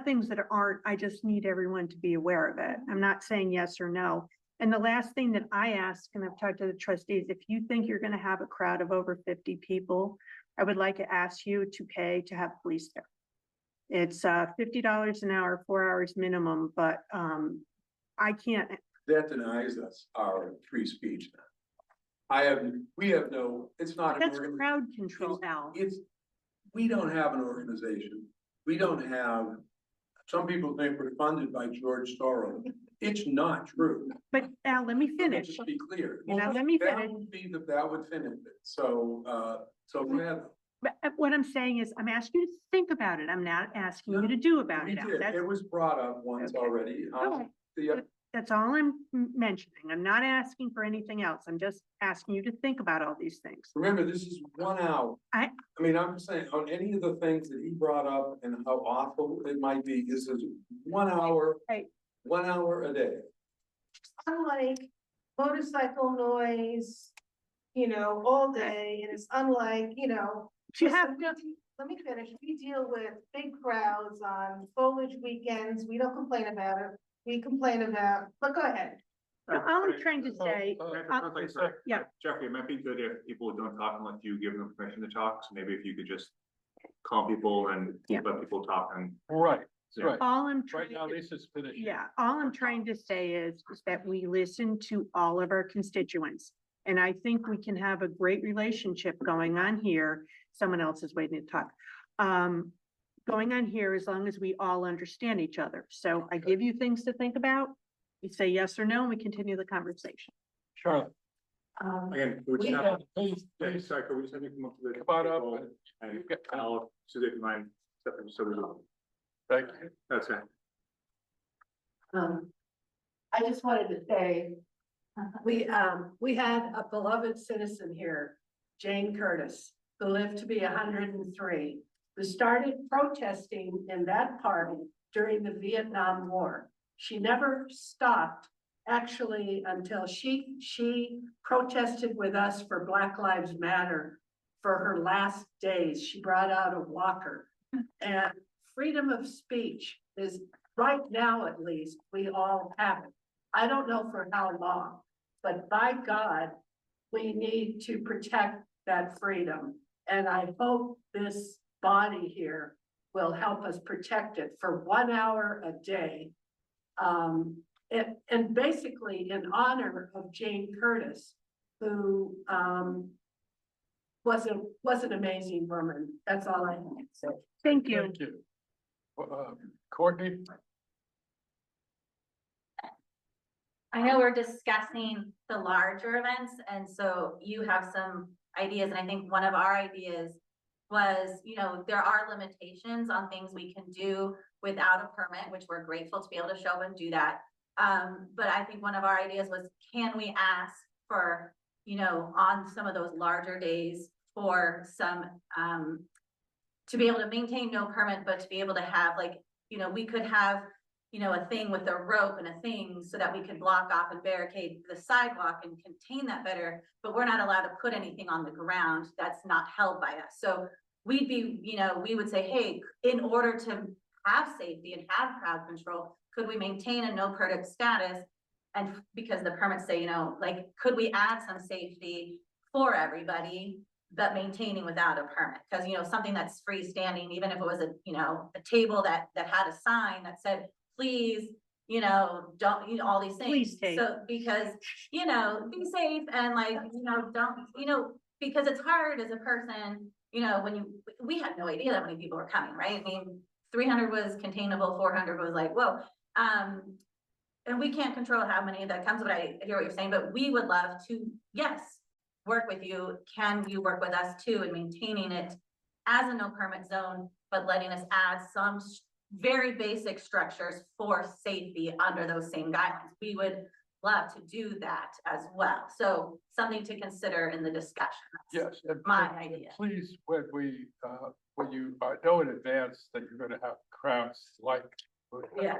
things that aren't, I just need everyone to be aware of it. I'm not saying yes or no. And the last thing that I ask, and I've talked to the trustees, if you think you're going to have a crowd of over 50 people, I would like to ask you to pay to have police there. It's $50 an hour, 4 hours minimum, but I can't. That denies us our free speech. We have no, it's not. That's crowd control, Al. We don't have an organization. We don't have, some people think we're funded by George Soros. It's not true. But Al, let me finish. Just be clear. Let me finish. That would finish it. So go ahead. But what I'm saying is, I'm asking you to think about it. I'm not asking you to do about it. Al. It was brought up once already. Okay. That's all I'm mentioning. I'm not asking for anything else. I'm just asking you to think about all these things. Remember, this is 1 hour. I mean, I'm saying on any of the things that he brought up and how awful it might be, this is 1 hour, Right. 1 hour a day. Unlike motorcycle noise, all day, and it's unlike, let me finish. We deal with big crowds on foliage weekends. We don't complain about it. We complain about, but go ahead. All I'm trying to say, yeah. Jeffrey, it might be good if people don't talk unless you give them permission to talk. So maybe if you could just call people and let people talk and. Right, right. All I'm Right trying now, to, Lisa's finishing. yeah, all I'm trying to say is that we listen to all of our constituents. And I think we can have a great relationship going on here. Someone else is waiting to talk. Going on here as long as we all understand each other. So I give you things to think about. You say yes or no, and we continue the conversation. Charlotte. Again, we have. Please, Sorry, could we just have you come up to the. Come on up. And I'll, so they can mind. Thank you. That's it. I just wanted to say, we had a beloved citizen here, Jane Curtis, who lived to be 103, who started protesting in that park during the Vietnam War. She never stopped actually until she protested with us for Black Lives Matter for her last days. She brought out a walker, and freedom of speech is right now, at least, we all have it. I don't know for how long, but by God, we need to protect that freedom. And I hope this body here will help us protect it for 1 hour a day. And basically in honor of Jane Curtis, who, was an amazing woman. That's all I have to say. Thank you. Thank you. Courtney? I know we're discussing the larger events, and so you have some ideas, and I think one of our ideas was, you know, there are limitations on things we can do without a permit, which we're grateful to be able to show and do that. But I think one of our ideas was, can we ask for, you know, on some of those larger days for some, to be able to maintain no permit, but to be able to have, like, you know, we could have, you know, a thing with a rope and a thing so that we could block off and barricade the sidewalk and contain that better, but we're not allowed to put anything on the ground that's not held by us. So we'd be, you know, we would say, hey, in order to have safety and have crowd control, could we maintain a no permit status? And because the permits say, you know, like, could we add some safety for everybody, but maintaining without a permit? Because, you know, something that's freestanding, even if it was a, you know, a table that had a sign that said, please, you know, don't, you know, all these things. Please take. So, because, you know, be safe and, like, you know, don't, you know, because it's hard as a person, you know, when we had no idea that many people were coming, right? I mean, 300 was containable, 400 was like, whoa. And we can't control how many that comes, but I hear what you're saying, but we would love to, yes, work with you. Can you work with us too in maintaining it as a no permit zone, but letting us add some very basic structures for safety under those same guidelines? We would love to do that as well. So something to consider in the discussion. Yes. And my idea. Please, when you know in advance that you're going to have crowds like. Yeah.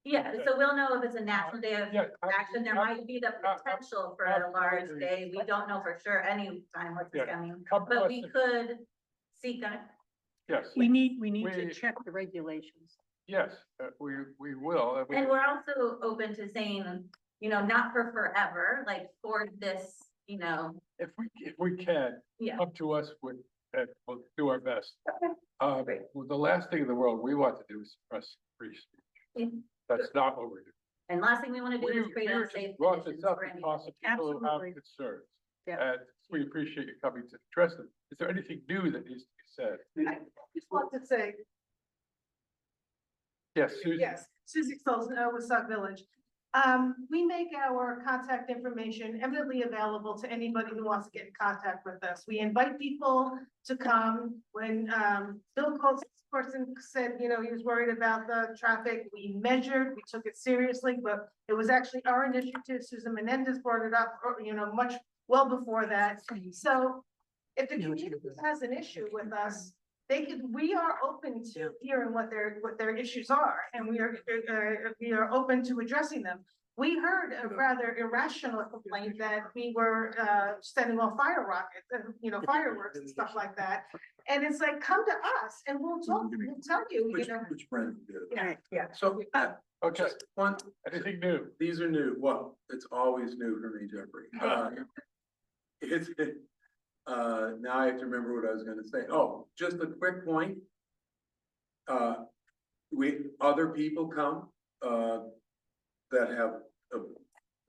Yeah, so we'll know if it's a national day of action. There might be the potential for a large day. We don't know for sure any time what's coming, but we could seek that. Yes. We need to check the regulations. Yes, we will. And we're also open to saying, you know, not for forever, like for this, you know. If we can, come to us and we'll do our best. Great. Well, the last thing in the world we want to do is suppress free speech. That's not what we're doing. And last thing we want to do is create unsafe Brought conditions this up for because anybody. of people who have concerns. And we appreciate you coming to address them. Is there anything new that needs to be said? I just want to say, Yes, Susan. yes, Susie Stolzen, Woodstock Village. We make our contact information eminently available to anybody who wants to get in contact with us. We invite people to come. When Bill called, this person said, you know, he was worried about the traffic. We measured, we took it seriously, but it was actually our initiative. Susan Menendez brought it up, you know, much well before that. So if the community has an issue with us, we are open to hearing what their issues are, and we are open to addressing them. We heard a rather irrational complaint that we were sending off fire rockets, you know, fireworks and stuff like that. And it's like, come to us and we'll talk, we'll tell you, you know. Which Brandon did. Yeah. So, Okay. just one, Anything new? these are new. Well, it's always new for me, Jeffrey. Now I have to remember what I was gonna say. Oh, just a quick point. Other people come, that have,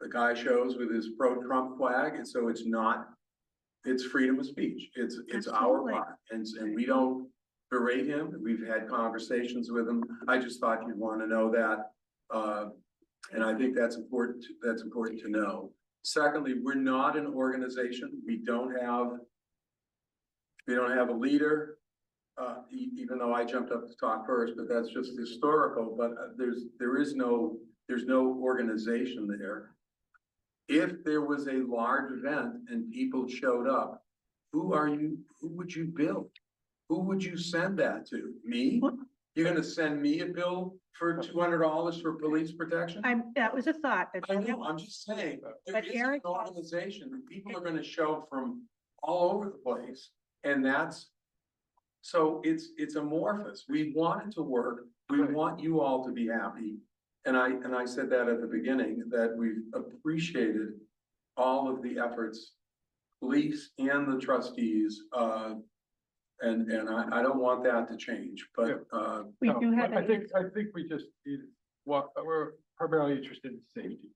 the guy shows with his pro-Trump flag, and so it's freedom of speech. It's our Absolutely. lot, and we don't berate him. We've had conversations with him. I just thought you'd wanna know that. And I think that's important to know. Secondly, we're not an organization. We don't have a leader, even though I jumped up to talk first, but that's just historical, but there's no organization there. If there was a large event and people showed up, who would you bill? Who would you send that to? Me? You're gonna send me a bill for $200 for police protection? That was a thought. I know, I'm just saying, there But is Eric an organization, and people are gonna show from all over the place, and so it's amorphous. We want it to work, we want you all to be happy, and I said that at the beginning, that we've appreciated all of the efforts police and the trustees, and I don't want that to change, but, We No, do have, I think we just need, we're primarily interested in safety.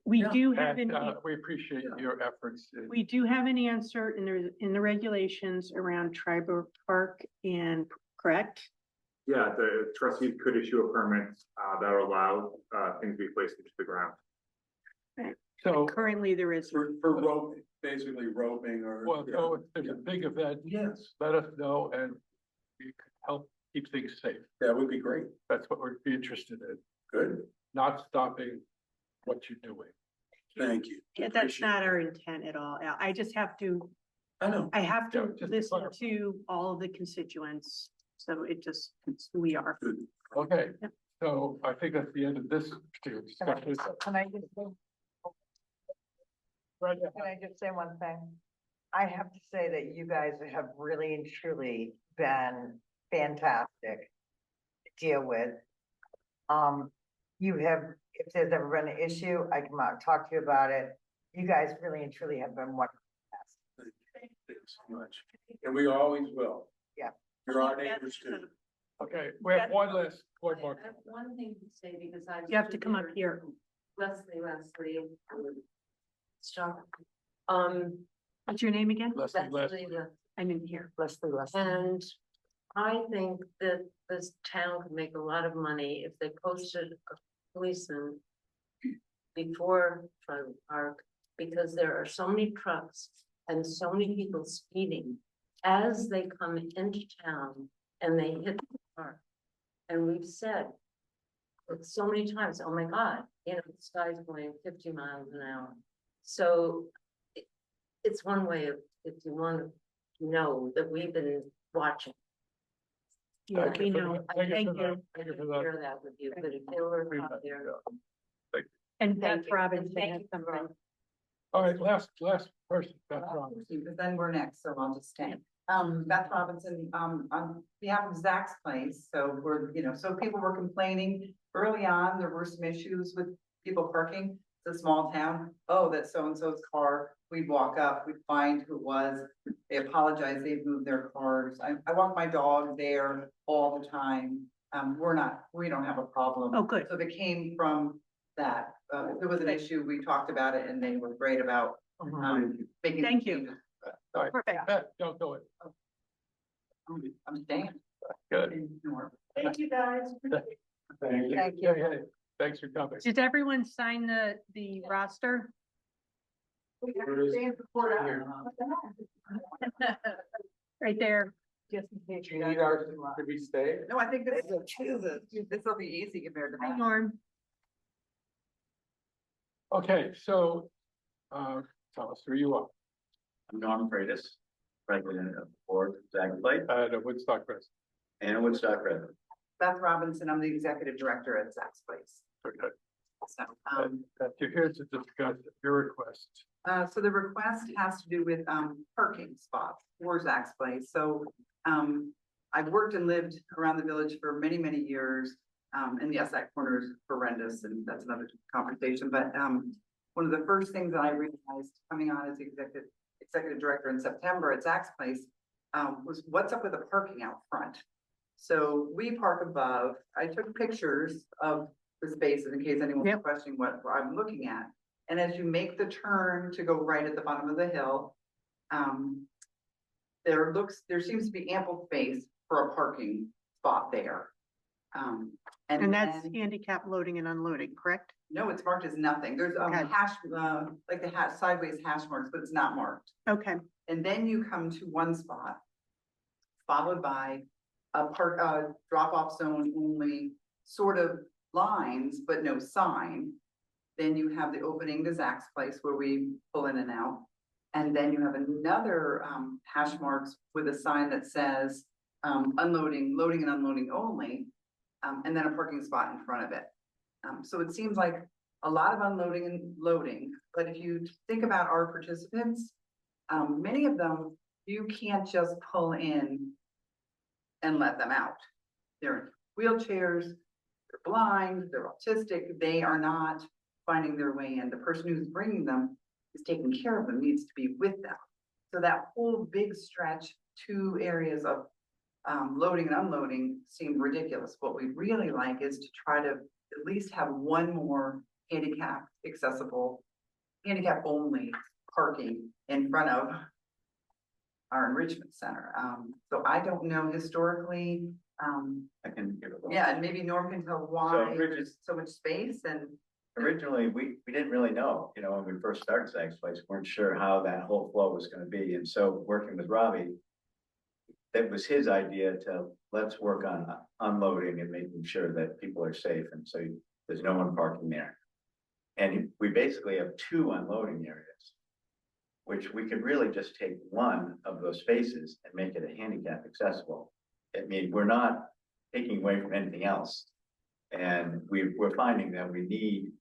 we do have And, an, we appreciate your efforts. we do have an answer in the regulations around Tribal Park and, correct? Yeah, the trustees could issue a permit, that will allow, things to be placed into the ground. So, Currently, there is. for roping, basically roping or. well, so if there's a big event, Yes, let us know and we can help keep things safe. that would be great. That's what we'd be interested in, Good, not stopping what you're doing. thank you. Yeah, that's Appreciate not our intent at all. I just have to, I know. I have Yeah, to just to listen clarify. to all of the constituents. So it's who we are. Good. Okay, Yep. so I think that's the end of this particular discussion. Can I just say, Right, yeah. can I just say one thing? I have to say that you guys have really and truly been fantastic to deal with. You have, if there's ever been an issue, I come out and talk to you about it. You guys really and truly have been wonderful. Thanks so much. And we always will. Yeah. You're our neighbors too. Okay, we have one more. I have one thing to say because I. You have to come up here. Leslie. Stop. What's your name again? Leslie, I didn't hear. Leslie. And I think that this town could make a lot of money if they posted a policeman before Tribal Park, because there are so many trucks and so many people speeding as they come into town and they hit the park. And we've said it so many times, oh my God, you know, this guy's going 50 miles an hour. So it's one way of, if you want to know that we've been watching. Yeah, Thank we you for know. that. Thank you Thank for that. you. Thank you I for can that. share that with you, but if they were out there. And Beth Thank you. Robinson Thank has you. something. All right, last person, Beth Robinson. Because then we're next, so I'll just stay. Beth Robinson, on behalf of Zach's Place, so we're, you know, so people were complaining early on, there were some issues with people parking. It's a small town, oh, that's so-and-so's car, we'd walk up, we'd find who it was, they apologize, they've moved their cars. I walk my dog there all the time, we don't have a problem. Oh, good. So it came from that, if there was an issue, we talked about it and they were great about, making. Thank you. changes. All right, Perfect. Beth, don't go it. I'm staying. Good. Thank you, guys. Thank you. Thank you. Yeah, yeah, thanks for coming. Did everyone sign the roster? Right there. Just in case. Do you need our, did we stay? No, I think this will be easy compared to Hi, that. Norm. Okay, so, tell us who you are. I'm Norm Freitas, president of the board, Zach Plate, At Woodstock Press. and a Woodstock resident. Beth Robinson, I'm the executive director at Zach's Place. Okay, So, you're here to discuss your request. so the request has to do with, parking spots for Zach's Place. So, I've worked and lived around the village for many, many years. And yes, that corner is horrendous and that's another conversation, but, one of the first things that I realized coming on as the executive director in September at Zach's Place, was what's up with the parking out front? So we park above. I took pictures of the spaces in case anyone's questioning what I'm looking at. And as you make the turn to go right at the bottom of the hill, there seems to be ample space for a parking spot there. And that's then- handicap loading and unloading, correct? No, it's marked as nothing. There's Okay. hash, like the sideways hash marks, but it's not marked. Okay. And then you come to one spot, followed by a drop-off zone only sort of lines, but no sign. Then you have the opening to Zach's Place where we pull in and out. And then you have another hash marks with a sign that says loading and unloading only. And then a parking spot in front of it. So it seems like a lot of unloading and loading, but if you think about our participants, many of them, you can't just pull in and let them out. They're in wheelchairs, they're blind, they're autistic, they are not finding their way in. The person who's bringing them is taking care of them, needs to be with them. So that whole big stretch, 2 areas of loading and unloading seem ridiculous. What we really like is to try to at least have one more handicap accessible, handicap only parking in front of our enrichment center. So I don't know historically, I can give it. yeah, and maybe Norm can tell why there's so much space and. Originally, we didn't really know, you know, when we first started Zach's Place, weren't sure how that whole flow was gonna be, and so working with Robbie. That was his idea to, let's work on unloading and making sure that people are safe, and so there's no one parking there. And we basically have 2 unloading areas. Which we could really just take one of those spaces and make it a handicap accessible. I mean, we're not taking away from anything else. And we're finding that we need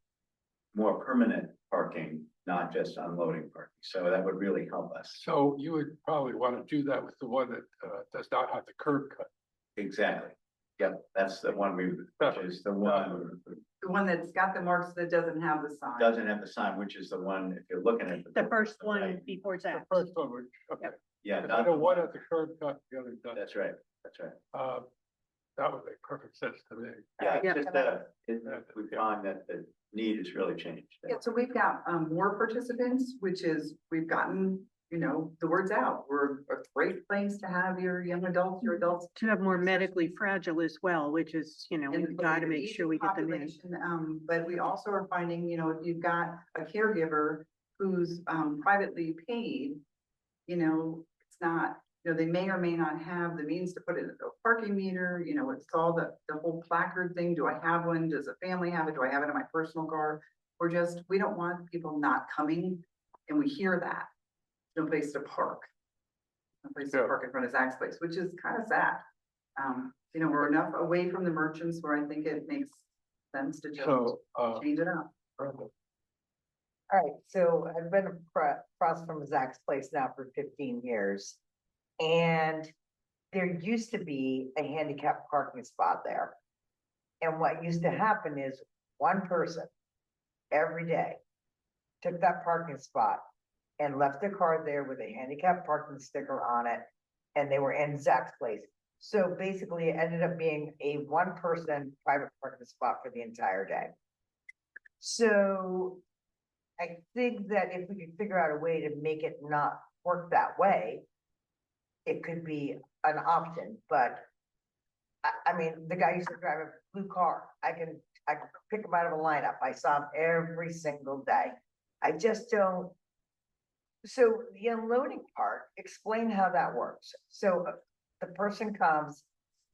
more permanent parking, not just unloading parking. So that would really help us. So you would probably want to do that with the one that does not have the curb cut. Exactly. Yep, that's the one which is the one. The one that's got the marks that doesn't have the sign. Doesn't have the sign, which is the one, if you're looking at. The first one right. before Zach. The first one, which, okay. Yeah. I know one at the curb cut, the other doesn't. That's right, that's right. That would make perfect sense to me. Yeah, Yeah. it's just that we find that the need has really changed. Yeah, so we've got more participants, which is, we've gotten, you know, the word's out. We're a great place to have your young adults, your adults. To have more medically fragile as well, which is, you know, And we've got to make sure we get them in. population, but we also are finding, you know, if you've got a caregiver who's privately paid, you know, it's not, you know, they may or may not have the means to put in a parking meter, you know, it's all the whole placard thing. Do I have one? Does a family have it? Do I have it in my personal car? Or just, we don't want people not coming, and we hear that. No place to park. No place to park in front of Zach's Place, which is kind of sad. You know, we're enough away from the merchants where I think it makes sense to just change it up. All right, so I've been across from Zach's Place now for 15 years. And there used to be a handicap parking spot there. And what used to happen is one person every day took that parking spot and left their car there with a handicap parking sticker on it. And they were in Zach's Place. So basically it ended up being a 1-person private parking spot for the entire day. So I think that if we could figure out a way to make it not work that way, it could be an option, but I mean, the guy used to drive a blue car. I can pick him out of a lineup. I saw him every single day. I just don't. So the unloading part, explain how that works. So the person comes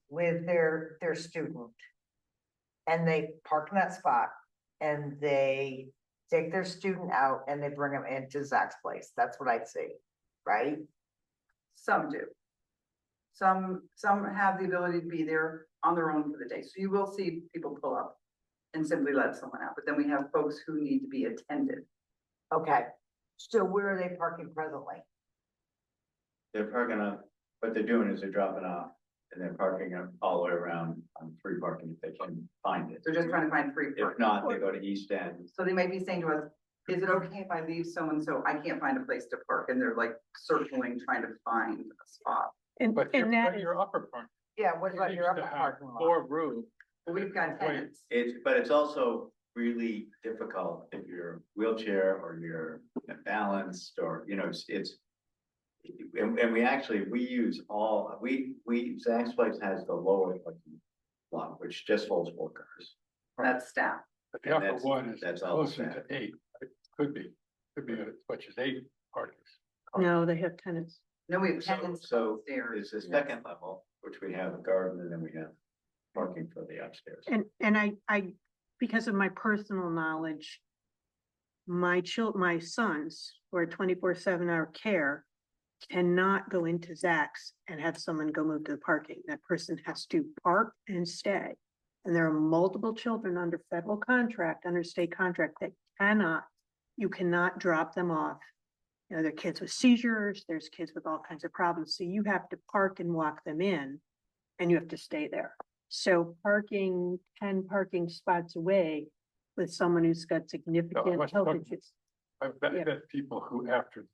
with their student and they park in that spot and they take their student out and they bring them into Zach's Place. That's what I see, right? Some do. Some have the ability to be there on their own for the day. So you will see people pull up and simply let someone out. But then we have folks who need to be attended. Okay, so where are they parking presently? They're parking on, what they're doing is they're dropping off and they're parking all the way around on free parking if they can find it. They're just trying to find free parking. If not, they go to East End. So they might be saying to us, is it okay if I leave so-and-so? I can't find a place to park. And they're like circling, trying to find a spot. But your upper part. Yeah, what about your upper seems to have parking lot? more room. But we've got tenants. But it's also really difficult if you're wheelchair or you're balanced or, you know, and we use Zach's Place has the lower parking lot, which just holds 4 cars. That's staff. But the upper one is that's all closer staff. to 8. It could be as much as 8 parties. No, they have tenants. No, we have tenants So upstairs. it's the second level, which we have a garden and then we have parking for the upstairs. And I, because of my personal knowledge, my sons who are 24/7 hour care cannot go into Zach's and have someone go move to the parking. That person has to park and stay. And there are multiple children under federal contract, under state contract that you cannot drop them off. You know, there are kids with seizures, there's kids with all kinds of problems. So you have to park and walk them in and you have to stay there. So parking 10 parking spots away with someone who's got significant health issues. I bet people who after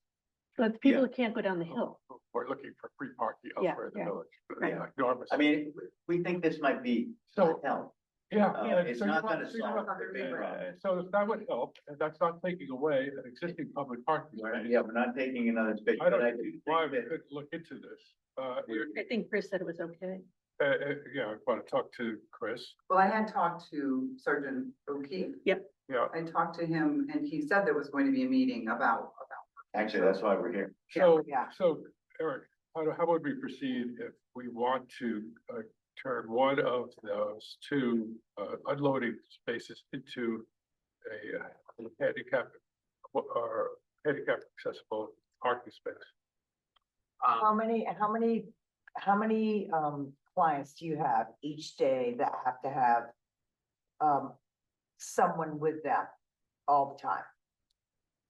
But people can't go down the hill. We're looking for free parking Yeah, elsewhere in the yeah, village. right. Enormous. I mean, we think this might be So, help. yeah. It's so you not want- gonna so you solve want- the big problem. So if that would help, and that's not taking away an existing public parking space. Yeah, we're not taking another space, I but I don't do see why think we that, couldn't look into this. I think Chris said it was okay. Yeah, I want to talk to Chris. Well, I had talked to Sergeant O'Keefe. Yep. Yeah, I talked to him and he said there was going to be a meeting about. actually, that's why we're here. so, Yeah. so Eric, how would we proceed if we want to turn one of those two unloading spaces into a handicap or handicap accessible parking space? How many clients do you have each day that have to have someone with them all the time?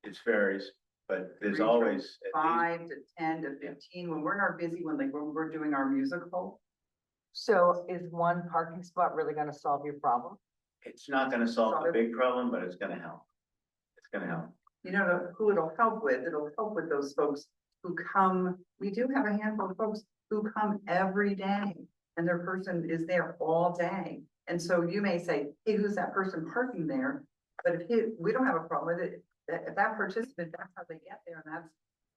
It varies, but there's 3 to always. at least- 5 to 10 to 15, when we're in our busy, when we're doing our musical. So is one parking spot really gonna solve your problem? It's not gonna solve the big problem, but it's gonna help. It's gonna help. You know who it'll help with? It'll help with those folks who come, we do have a handful of folks who come every day. And their person is there all day. And so you may say, hey, who's that person parking there? But we don't have a problem with it. If that participant, that's how they get there, and that's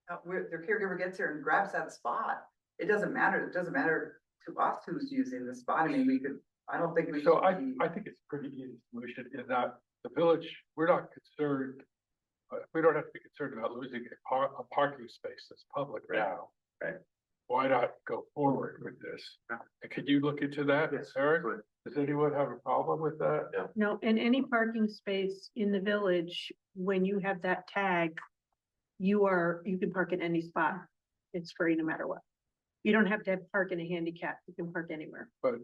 how their caregiver gets there and grabs that spot. It doesn't matter. It doesn't matter to us who's using the spot. I mean, I don't think we. So should be- I think it's a pretty easy solution in that the village, we're not concerned. We don't have to be concerned about losing a parking space that's public now. Right. Why not go forward with this? And could you look into that, Eric? Does anyone have a problem with that? Yeah. No, and any parking space in the village, when you have that tag, you can park in any spot. It's free no matter what. You don't have to park in a handicap. You can park anywhere. But,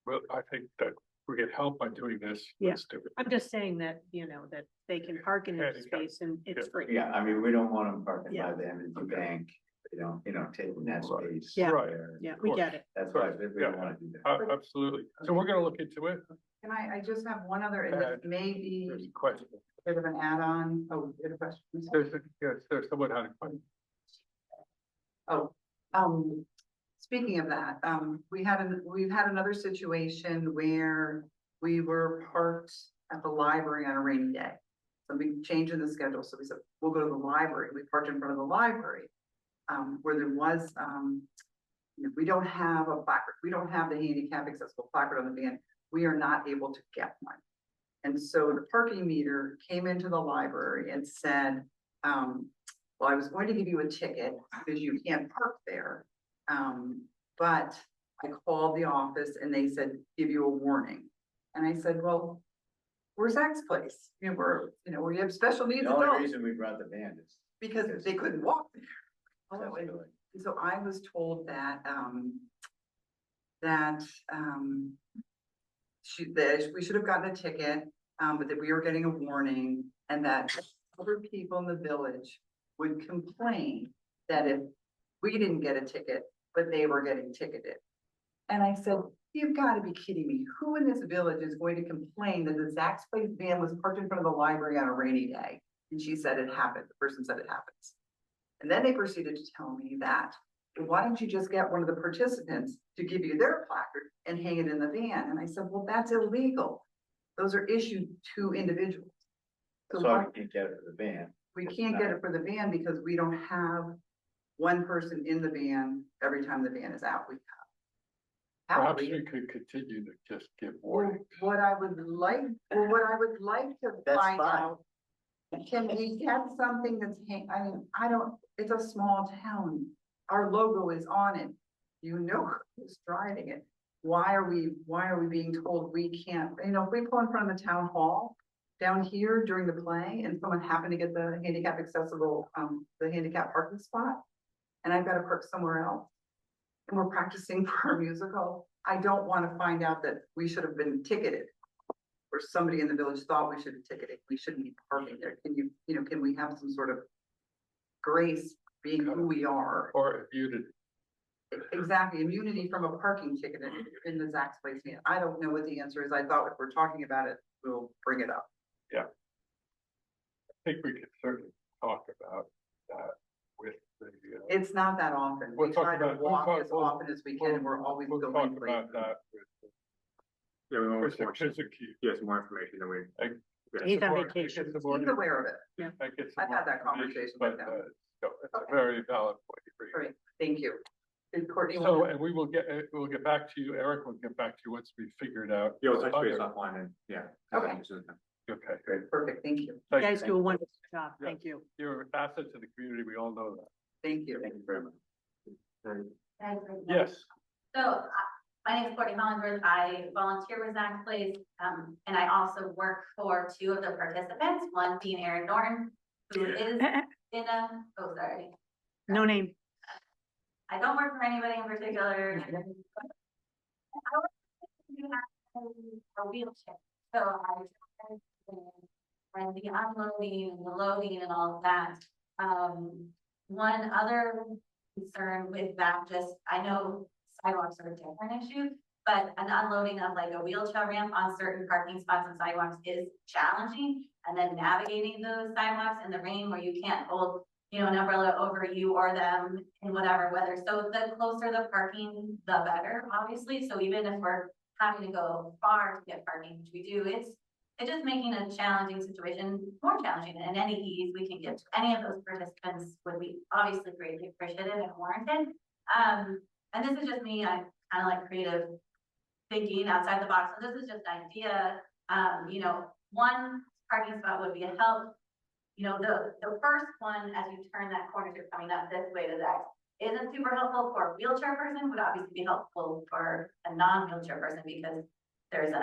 well, I think that we get help by doing this. Yeah. Let's do it. I'm just saying that, that they can park in any Handicap. space and it's free. Yeah, I mean, we don't want them parking Yeah. by the M&T Bank, taking that space. Yeah. Right. there. Yeah, we get it. That's why we don't wanna do that. Absolutely. So we're gonna look into it. Can I just have one other, and this may be There's a question. a bit of an add-on. Oh, you had a question? There's someone had a question. Oh, speaking of that, we've had another situation where we were parked at the library on a rainy day. Something changed in the schedule, so we said, we'll go to the library. We parked in front of the library, where there was, we don't have a placard. We don't have the handicap accessible placard on the van. We are not able to get one. And so the parking meter came into the library and said, well, I was going to give you a ticket because you can't park there. But I called the office and they said, give you a warning. And I said, well, where's Zach's place? Where you have special needs The only adults, reason we brought the band is. because they couldn't walk there. That's And really- so I was told that, we should have gotten a ticket, but that we were getting a warning, and that other people in the village would complain that if we didn't get a ticket, but they were getting ticketed. And I said, you've got to be kidding me. Who in this village is going to complain that the Zach's Place van was parked in front of the library on a rainy day? And she said it happened. The person said it happens. And then they proceeded to tell me that, why don't you just get one of the participants to give you their placard and hang it in the van? And I said, well, that's illegal. Those are issued to individuals. So That's why why- we can't get it for the van. we can't get it for the van because we don't have one person in the van every time the van is out. We have. Perhaps we could continue to just give warning. What I would like to That's find fine. out, can we get something that's, it's a small town. Our logo is on it. You know who's driving it. Why are we being told we can't, if we pull in front of the town hall down here during the play and someone happened to get the handicap accessible, the handicap parking spot, and I've got to park somewhere else, and we're practicing for our musical, I don't want to find out that we should have been ticketed, or somebody in the village thought we should have ticketed. We shouldn't be parking there. Can we have some sort of grace being who we are? Or immunity. Exactly, immunity from a parking ticket in the Zach's Place van. I don't know what the answer is. I thought if we're talking about it, we'll bring it up. Yeah. I think we could certainly talk about that with It's not that often. We'll We talk try to about- we'll walk talk- as we'll- often as we can, and we're always We'll going talk about places. that. Yeah, we want Chris, more, Chris, a key. yes, more information than we. He's on More- vacation. get some more- He's aware of it. I get some I've more had that information, conversation but, with him. so it's a very valid point. you bring up. Great, thank you. Did Courtney So, want and we'll get back to you, Eric, we'll get back to you once we figured out. Yeah, we'll touch base other- offline and, yeah. Okay. Okay, to? Perfect, thank you. You Thank guys do a wonderful job. Yeah. Thank you. You're an asset to the community, we all know that. Thank you. Thank you very much. Yes, So, my name is Courtney Hollingsworth. I volunteer with Zach's Place, and I also work for two of the participants, one being Aaron Norton, who is in a, oh, sorry. No name. I don't work for anybody in particular. I work for a wheelchair, so and the unloading and the loading and all of that. One other concern with that, just, I know sidewalks are a different issue, but an unloading of like a wheelchair ramp on certain parking spots and sidewalks is challenging. And then navigating those sidewalks in the rain where you can't hold, you know, an umbrella over you or them in whatever weather. So the closer the parking, the better, obviously. So even if we're having to go far to get parking, which we do, it's just making a challenging situation more challenging. And any ease we can get to any of those participants would be obviously greatly appreciated and warranted. And this is just me, I'm kind of like creative thinking outside the box. So this is just an idea. You know, one parking spot would be a help. You know, the first one, as you turn that corner, you're coming up this way to that, isn't super helpful for a wheelchair person, would obviously be helpful for a non-wheelchair person because there's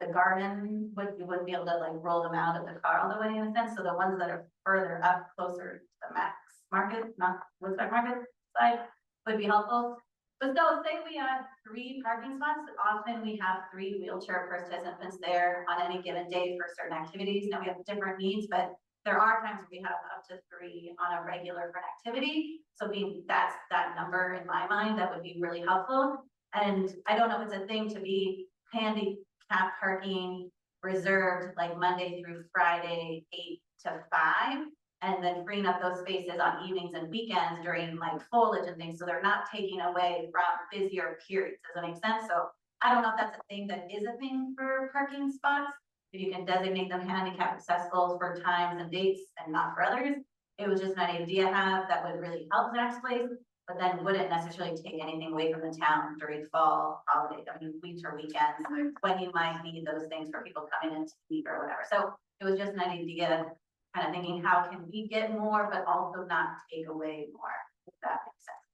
the garden you wouldn't be able to like roll them out of the car all the way in a sense. So the ones that are further up closer to the Max Market, not Woodstock Market side, would be helpful. But so say we have 3 parking spots, often we have 3 wheelchair participants there on any given day for certain activities. Now we have different needs, but there are times where we have up to 3 on a regular for an activity. So that's that number in my mind, that would be really helpful. And I don't know if it's a thing to be handicap parking reserved like Monday through Friday, 8 to 5. And then freeing up those spaces on evenings and weekends during like foliage and things, so they're not taking away from busier periods. Does that make sense? So I don't know if that's a thing that is a thing for parking spots. If you can designate them handicap accessible for times and dates and not for others. It was just an idea to have that would really help Zach's Place, but then wouldn't necessarily take anything away from the town during fall holidays. I mean, weeks or weekends when you might need those things for people coming in to eat or whatever. So it was just an idea. Kind of thinking, how can we get more, but also not take away more, if that makes sense.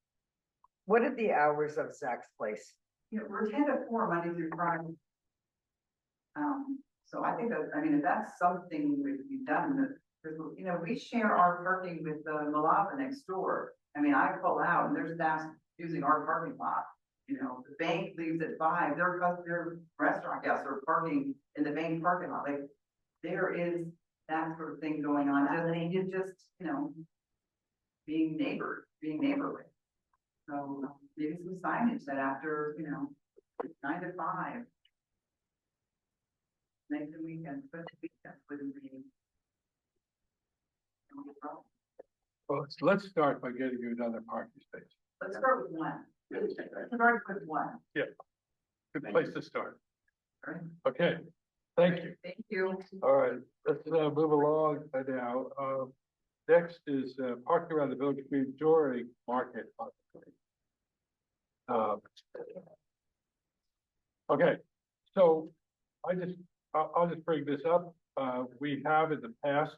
What are the hours of Zach's Place? You know, we're 10 to 4 Monday through Friday. So I think that, I mean, if that's something that can be done, because, you know, we share our parking with the Malava next door. I mean, I pull out and there's staff using our parking lot. You know, the bank leaves at 5, their restaurant guests are parking in the bank parking lot. Like, there is that sort of thing going on. It's just, you know, being neighborly. So maybe some signage that after, you know, 9 to 5. Nights and weekends, but weekends wouldn't be. No problem. well, let's start by getting you another parking space. Let's start with 1. Let's start with 1. Good place to start. All right. Okay, thank you. Thank you. All right, let's move along now. Next is parking around the Village Green during market. Okay, so I'll just bring this up. We have in the past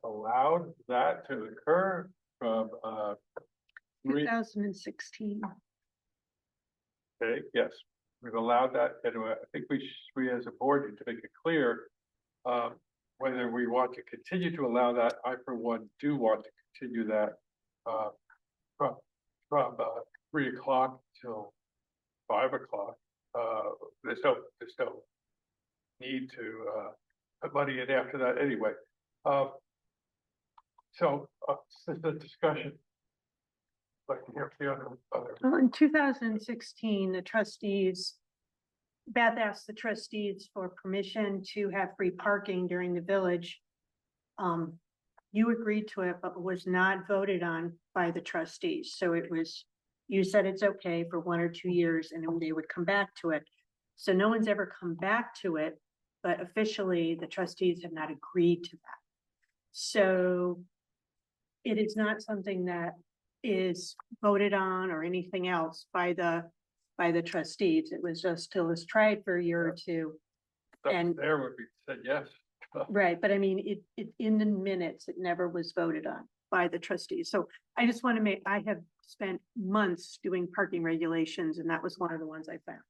allowed that to occur from 2016. Okay, yes, we've allowed that, and I think we as a board need to make it clear whether we want to continue to allow that. I, for one, do want to continue that from 3 o'clock till 5 o'clock. There's no need to put money in after that anyway. So this is a discussion. Like to hear the other. Well, in 2016, the trustees, Beth asked the trustees for permission to have free parking during the village you agreed to it, but was not voted on by the trustees. So it was, you said it's okay for 1 or 2 years and then they would come back to it. So no one's ever come back to it, but officially the trustees have not agreed to that. So it is not something that is voted on or anything else by the trustees. It was just till it's tried for a year or two. And There would be said yes. right, but I mean, it in the minutes, it never was voted on by the trustees. So I just want to make, I have spent months doing parking regulations and that was one of the ones I found.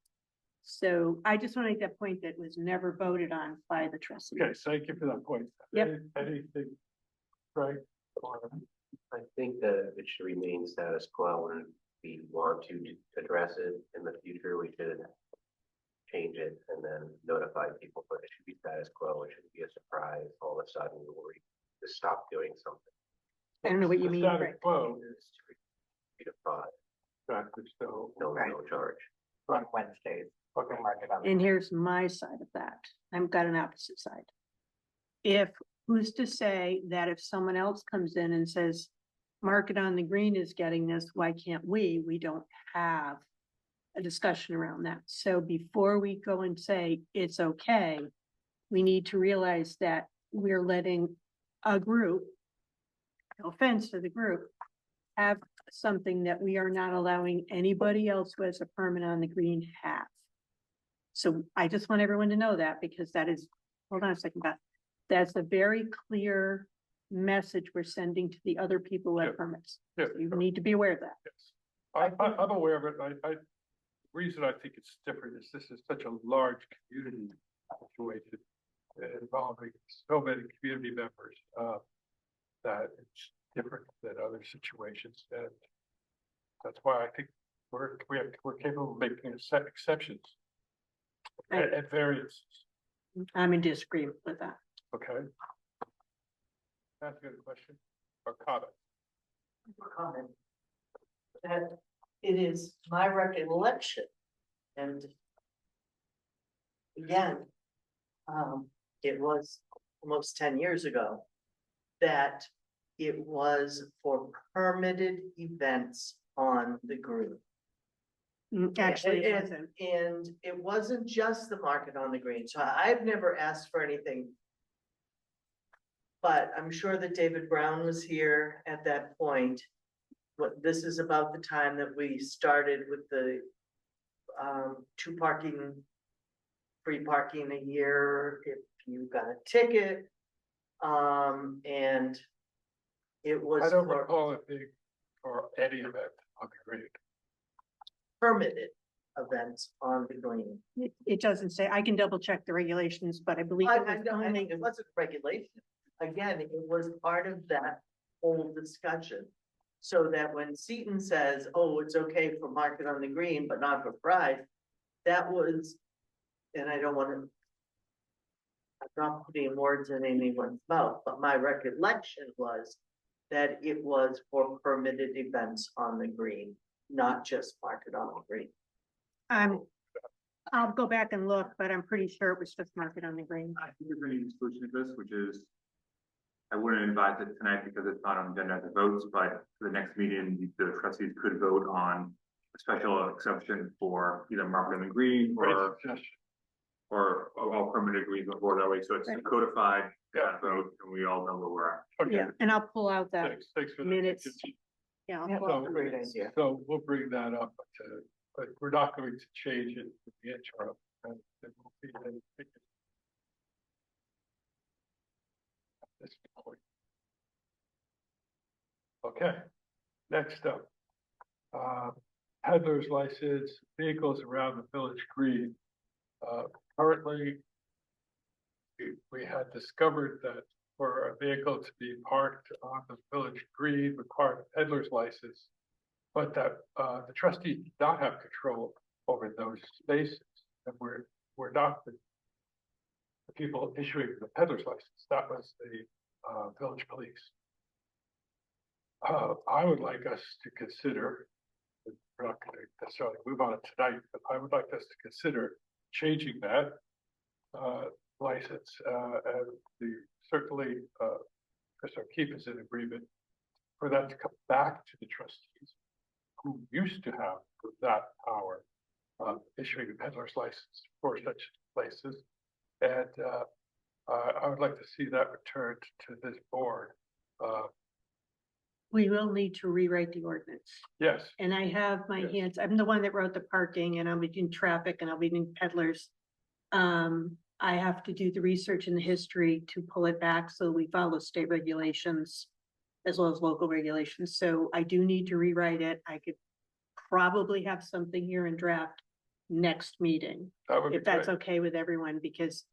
So I just want to make that point that was never voted on by the trustees. Okay, thank you for that point. Yep. Anything, right? I think that it should remain status quo, and if we want to address it in the future, we should change it and then notify people, but it should be status quo. It shouldn't be a surprise all of a sudden where we just stop doing something. I don't know what you mean. Status Rick. quo Is to 3 to 5, practice, so. no charge. On Wednesdays. Okay. Market on. And here's my side of that. I've got an opposite side. If, who's to say that if someone else comes in and says, Market on the Green is getting this, why can't we? We don't have a discussion around that. So before we go and say it's okay, we need to realize that we're letting a group, no offense to the group, have something that we are not allowing anybody else who has a permit on the green have. So I just want everyone to know that because that is, hold on a second, Beth. That's a very clear message we're sending to the other people who have permits. Yeah. So you need to be aware of that. Yes. I'm aware of it. The reason I think it's different is this is such a large community situation involving so many community members, that it's different than other situations. And that's why I think we're capable of making exceptions and variances. I'm in disagreement with that. Okay. That's a good question or comment. Comment. That it is my recollection, and again, it was almost 10 years ago, that it was for permitted events on the green. Actually, it And- wasn't. And it wasn't just the Market on the Green, so I've never asked for anything. But I'm sure that David Brown was here at that point. This is about the time that we started with the free parking a year if you got a ticket. And it was I don't for recall it being for any event on the green. permitted events on the green. It doesn't say, I can double check the regulations, but I believe it was I only, think it wasn't regulation. Again, it was part of that whole discussion. So that when Seton says, oh, it's okay for Market on the Green, but not for Pride, that was, and I don't want to, I'm not putting words in anyone's mouth, but my recollection was that it was for permitted events on the green, not just Market on the Green. I'll go back and look, but I'm pretty sure it was just Market on the Green. I think there's a new solution to this, which is, I wouldn't advise it tonight because it's not on the agenda to votes, but for the next meeting, the trustees could vote on a special exception for either Market on the Green or all permitted greens before that way, so it's Right. codified, vote, and we all know where we're at. Okay. Yeah, and I'll pull out that Thanks for the minutes. suggestion. Yeah, I'll Yeah, pull out So, the great minutes. idea. so we'll bring that up, but we're not going to change it in the interim. And there will be any tickets at this point. Okay, next up. Peddler's license, vehicles around the village green. Currently, we had discovered that for a vehicle to be parked on the village green required a peddler's license, but that the trustee did not have control over those spaces, and we're not the people issuing the peddler's license. That was the village police. I would like us to consider, we're not going to necessarily move on it tonight, but I would like us to consider changing that license, and certainly Chris O'Keefe is in agreement for that to come back to the trustees who used to have that power of issuing a peddler's license for such places. And I would like to see that returned to this board. We will need to rewrite the ordinance. Yes, And I have my hands, I'm the one that wrote the parking and I'll be doing traffic and I'll be doing peddlers. I have to do the research and the history to pull it back so we follow state regulations as well as local regulations. So I do need to rewrite it. I could probably have something here in draft next meeting, that would be if that's great. okay with everyone, because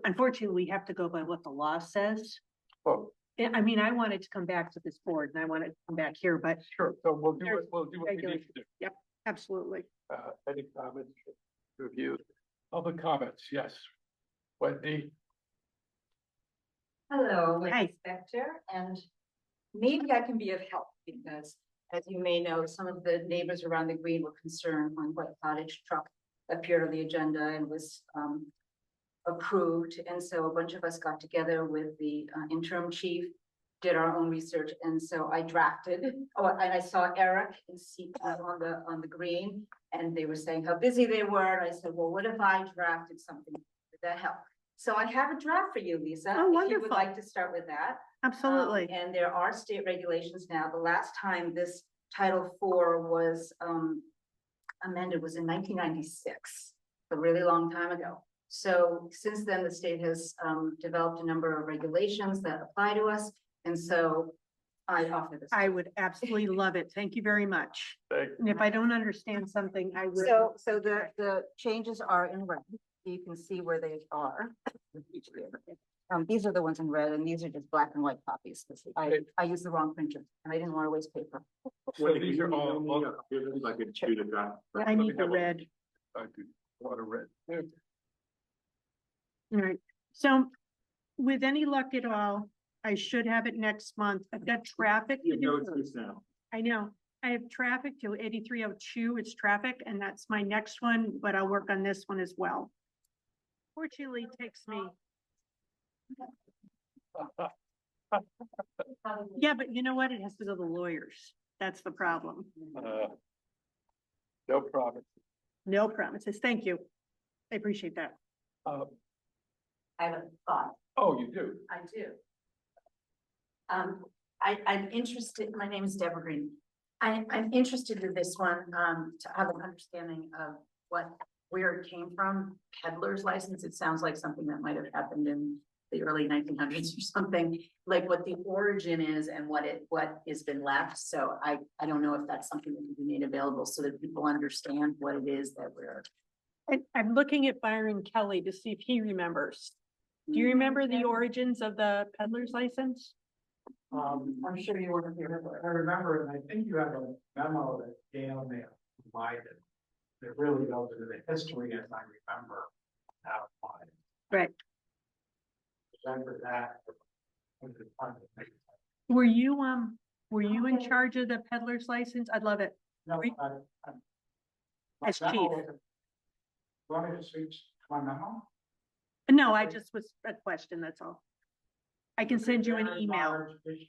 unfortunately, we have to go by what the law says. Well, I mean, I wanted to come back to this board and I wanted to come back here, but sure, so we'll do There's what we need to do. Yep, absolutely. Any comments, review, public comments, yes. Wendy, Hello, Hi. Wendy Spector, and maybe I can be of help because, as you may know, some of the neighbors around the green were concerned when White Cottage truck appeared on the agenda and was approved. And so a bunch of us got together with the interim chief, did our own research, and so I drafted. Oh, and I saw Eric and Steve on the green, and they were saying how busy they were. And I said, well, what if I drafted something? Would that help? So I have a draft for you, Lisa. Oh, If you wonderful. would like to start with that. Absolutely. And there are state regulations now. The last time this Title IV was amended was in 1996, a really long time ago. So since then, the state has developed a number of regulations that apply to us. And so I offer this. I would absolutely love it. Thank you very much. And if I don't understand something, I will. So the changes are in red. You can see where they are. These are the ones in red, and these are just black and white copies. I used the wrong printer and I didn't want to waste paper. so these are all, I could shoot a draft. I need the red. I do want to read. All right. So with any luck at all, I should have it next month. I've got traffic to do. now. I know. I have traffic to 8302. It's traffic, and that's my next one, but I'll work on this one as well. Fortunately, it takes me. Yeah, but you know what? It has to go to lawyers. That's the problem. No problem. No promises. Thank you. I appreciate that. I have a thought. Oh, you do? I do. I'm interested, my name is Deborah Green. I'm interested in this one, to have an understanding of where it came from. Peddler's license, it sounds like something that might have happened in the early 1900s or something, like what the origin is and what has been left. So I don't know if that's something that can be made available so that people understand what it is that we're. I'm looking at Byron Kelly to see if he remembers. Do you remember the origins of the peddler's license? I'm sure you weren't here, but I remember, and I think you have a memo that Gail may have provided. That really goes into the history as I remember. Right. Remember that. Were you in charge of the peddler's license? I'd love it. No, As chief. Want me to switch to my memo? No, I just was a question, that's all. I can send you an Very email. large issue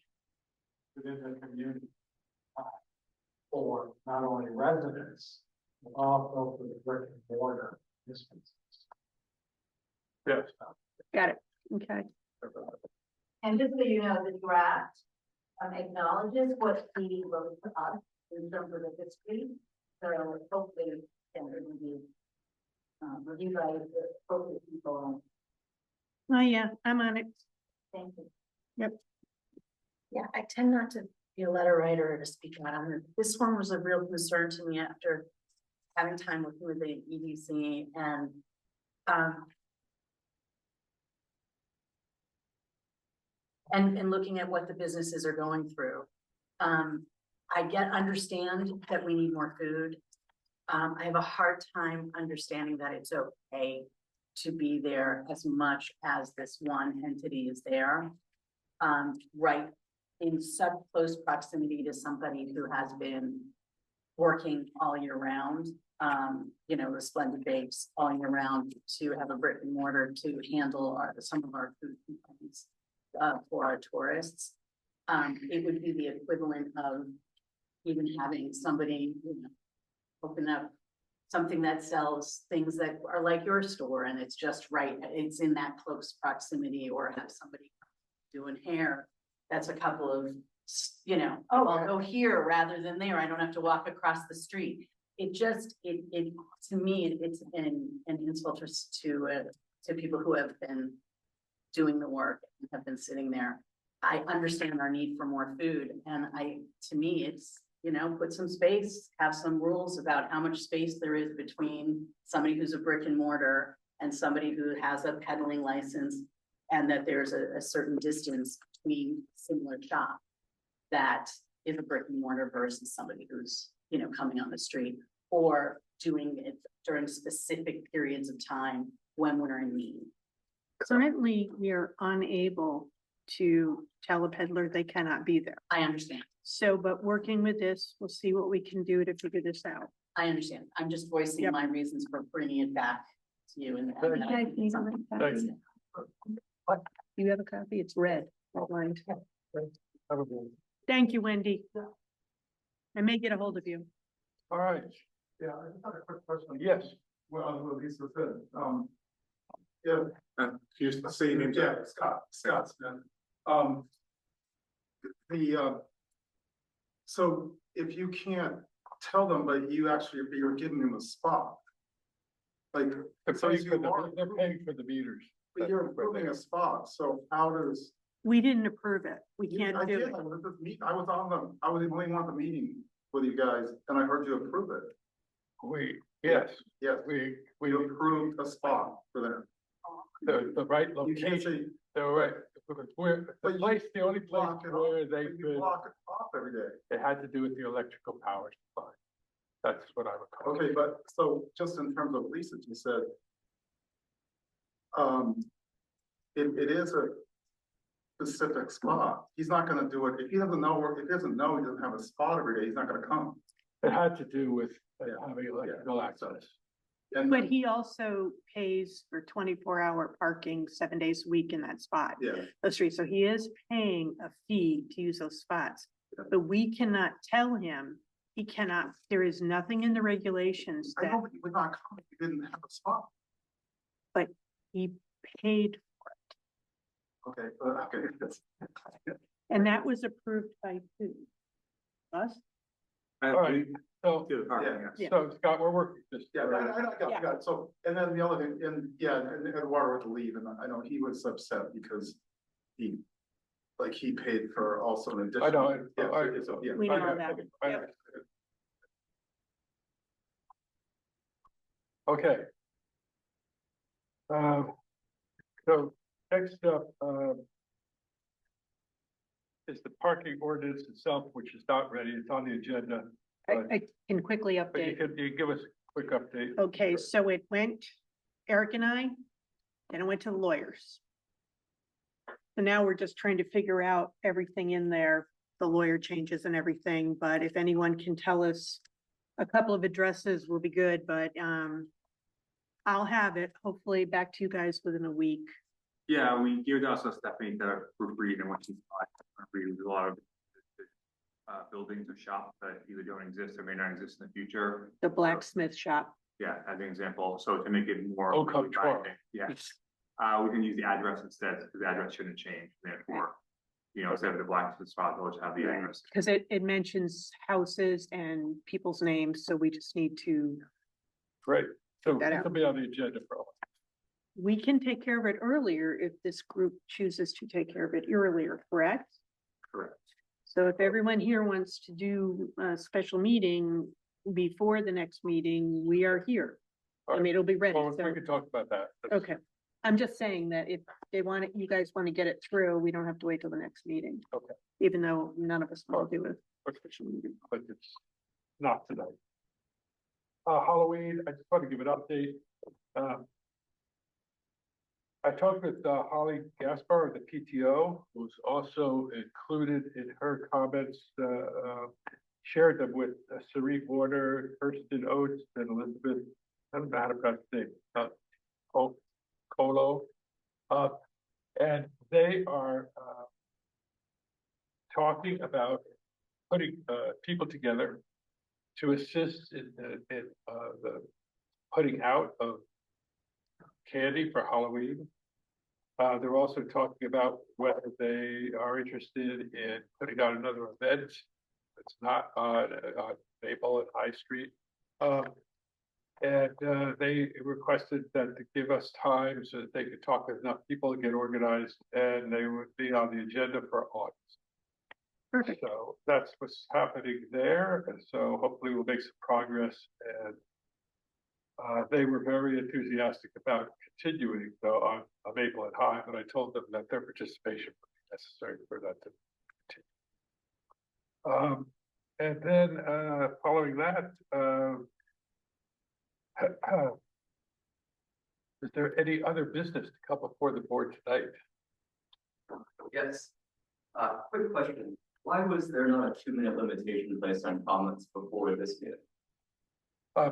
within the community. For not only residents, but also for the brick and mortar businesses. Yes. Got it. Okay. And just so you know, the draft acknowledges what he wrote to us in terms of the history. So hopefully, it will be reviewed by the appropriate people. Oh, yeah, I'm on it. Thank you. Yep. Yeah, I tend not to be a letter writer or to speak out on it. This one was a real concern to me after having time working with the EDC and looking at what the businesses are going through. I understand that we need more food. I have a hard time understanding that it's okay to be there as much as this one entity is there. Right in such close proximity to somebody who has been working all year round, the Splendid Bakes all year round to have a brick and mortar to handle some of our food complaints. for our tourists. It would be the equivalent of even having somebody, open up something that sells things that are like your store and it's just right, it's in that close proximity, or have somebody doing hair. That's a couple of, oh, I'll go here rather than there. I don't have to walk across the street. It just, to me, it's an insult to people who have been doing the work and have been sitting there. I understand our need for more food, and to me, it's, put some space, have some rules about how much space there is between somebody who's a brick and mortar and somebody who has a peddling license, and that there's a certain distance between similar shop that is a brick and mortar versus somebody who's, coming on the street or doing it during specific periods of time when we're in need. Currently, we are unable to tell a peddler they cannot be there. I understand. So, but working with this, we'll see what we can do to figure this out. I understand. I'm just voicing my reasons for bringing it back to you. And Thanks. What? You have a copy? It's red, outlined. Thank you, Wendy. I may get a hold of you. All right. Yeah, I just had a quick question. Yes. Well, Lisa said, yeah. Excuse me, say your name. Yeah, Scott Smith. So if you can't tell them, but you're giving them a spot. Like, They're paying for the meters. but you're approving a spot, so how does? We didn't approve it. We can't I do did, it. I was the only one at the meeting with you guys, and I heard you approve it. Yes, we approved a spot for them. the right location, the right, the only place where they could. Block it off every day. It had to do with the electrical power supply. That's what I recall. Okay, but so just in terms of leases, you said, it is a specific spot. He's not gonna do it. If he doesn't know he doesn't have a spot every day, he's not gonna come. It had to do with having electrical access. But he also pays for 24-hour parking 7 days a week in that spot. Yeah. The street, so he is paying a fee to use those spots. But we cannot tell him, he cannot, there is nothing in the regulations I that, know, but he would not come if he didn't have a spot. but he paid, Okay, okay. and that was approved by who? Us? All right, so, Yeah. so Scott, we're working this. Yeah, I got it. So, and then the other thing, and Eduardo had to leave, and I know he was upset because he paid for also an additional. I know. Yeah. We know that. Yep. Okay. So next up, is the parking ordinance itself, which is not ready. It's on the agenda. I can quickly But you update. can give us a quick update. Okay, so it went, Eric and I, then it went to the lawyers. So now we're just trying to figure out everything in there, the lawyer changes and everything, but if anyone can tell us a couple of addresses will be good, but I'll have it hopefully back to you guys within a week. Yeah, we gave also Stephanie to proofread, and what she thought, there's a lot of buildings or shops that either don't exist or may not exist in the future. The blacksmith shop. Yeah, as an example, so to make it more. Au comptoir. Yes, we can use the address instead, because the address shouldn't change, therefore, instead of the blacksmith spot, we'll just have the address. Because it mentions houses and people's names, so we just need to. Great, so That this out. will be on the agenda for all. We can take care of it earlier if this group chooses to take care of it earlier, correct? Correct. So if everyone here wants to do a special meeting before the next meeting, we are here. I mean, it'll be ready. Well, So, we can talk about that. okay. I'm just saying that if they want it, you guys want to get it through, we don't have to wait till the next meeting. Okay. Even though none of us want to do it. But it's not tonight. Halloween, I just want to give an update. I talked with Holly Gaspar of the PTO, who's also included in her comments, shared them with Sarit Warner, Kirsten Oates, and Elizabeth, I don't know how to pronounce the name, Colo. And they are talking about putting people together to assist in the putting out of candy for Halloween. They're also talking about whether they are interested in putting out another event that's not on Maple and High Street. And they requested that to give us time so that they could talk with enough people to get organized, and they would be on the agenda for August. Perfect. So that's what's happening there, and so hopefully we'll make some progress. And they were very enthusiastic about continuing though on Maple and High, but I told them that their participation would be necessary for that to continue. And then following that, is there any other business to come before the board tonight? Yes. Quick question. Why was there not a 2-minute limitation placed on comments before this meeting?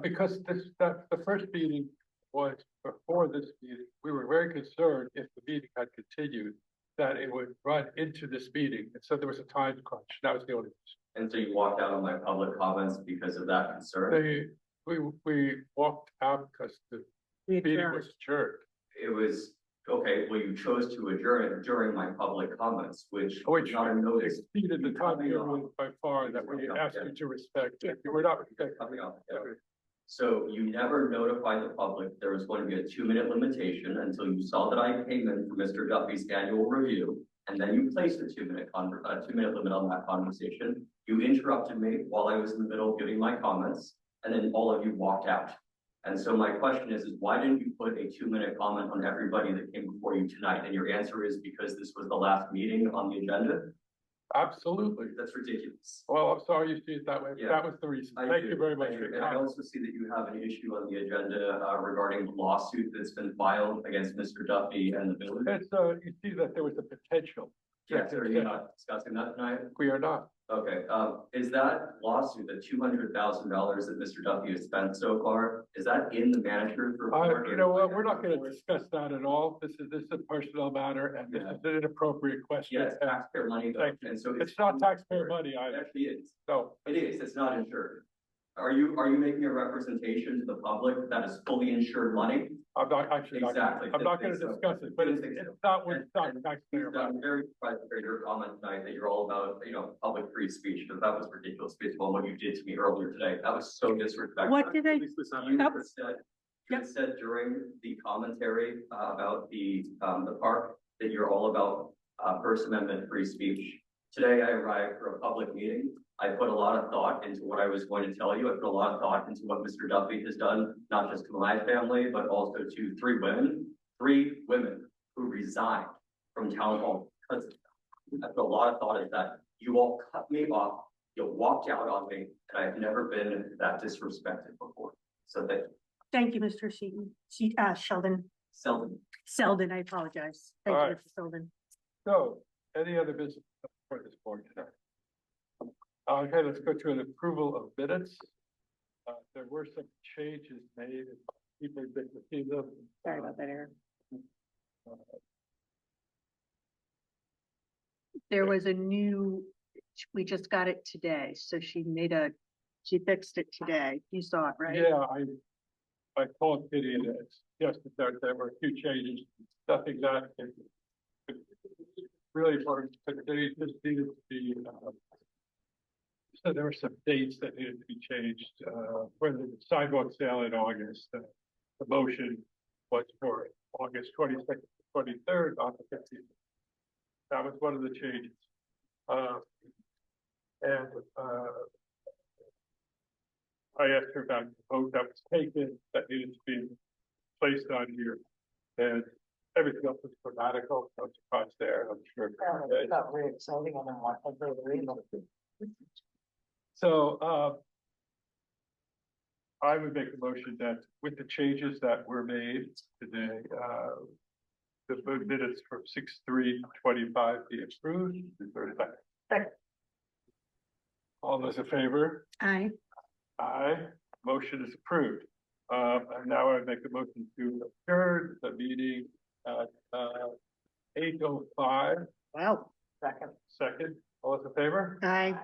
Because the first meeting was before this meeting. We were very concerned if the meeting had continued, that it would run into this meeting. And so there was a time crunch. That was the only reason. And so you walked out on my public comments because of that concern? We walked out because the meeting was adjourned. It was, okay, well, you chose to adjourn it during my public comments, which was not a notice. Exceeded the time limit by far that we asked you to respect. You were not respecting. So you never notified the public there was going to be a 2-minute limitation until you saw that I came in for Mr. Duffy's annual review, and then you placed a 2-minute limit on that conversation. You interrupted me while I was in the middle of giving my comments, and then all of you walked out. And so my question is why didn't you put a 2-minute comment on everybody that came before you tonight? And your answer is because this was the last meeting on the agenda? Absolutely. That's ridiculous. Well, I'm sorry you see it that way. Yeah. That was the reason. Thank you very much. And I also see that you have an issue on the agenda regarding the lawsuit that's been filed against Mr. Duffy and the village. It's, you see that there was a potential. Yes, are you not discussing that tonight? We are not. Okay, is that lawsuit, the $200,000 that Mr. Duffy has spent so far, is that in the manager's report? You know what, we're not going to discuss that at all. This is a personal matter, and this is an inappropriate question. Yes, taxpayer money. Thank you. And so it's not taxpayer money It either. actually is. No. It is, it's not insured. Are you making a representation to the public that is fully insured money? I'm not actually. Exactly. I'm not going to discuss it, but it's not taxpayer money. I'm very surprised to hear your comment tonight that you're all about, public free speech, because that was ridiculous based on what you did to me earlier today. That was so disrespectful. What did I? You had said during the commentary about the park that you're all about First Amendment free speech. Today I arrived for a public meeting. I put a lot of thought into what I was going to tell you. I put a lot of thought into what Mr. Duffy has done, not just to my family, but also to 3 women who resigned from town hall because of that. I put a lot of thought into that. You all cut me off. You walked out on me, and I've never been that disrespected before. So Thank you, Mr. Sheldon. Selden, I apologize. Thank you, Mr. Selden. So, any other business for this board tonight? Okay, let's go to an approval of minutes. There were some changes made, and people didn't see them. Sorry about that, Eric. There was a new, we just got it today, so she fixed it today. You saw it, right? Yeah, I called Kitty and suggested that there were a few changes, nothing that really important, but they just needed to be, so there were some dates that needed to be changed, for the sidewalk sale in August. The motion was for August 22nd to 23rd, not the 15th. That was one of the changes. I asked her about the vote that was taken that needed to be placed on here, and everything else was grammatical, no surprise there, I'm sure. It's not very exciting. I don't want to. So, I would make a motion that with the changes that were made today, the minutes from 6/3/25 be approved. Is there a second? All those in favor? Aye. Aye. Motion is approved. And now I make a motion to adjourn the meeting at 8:05. Wow. Second. Second, all those in favor? Aye.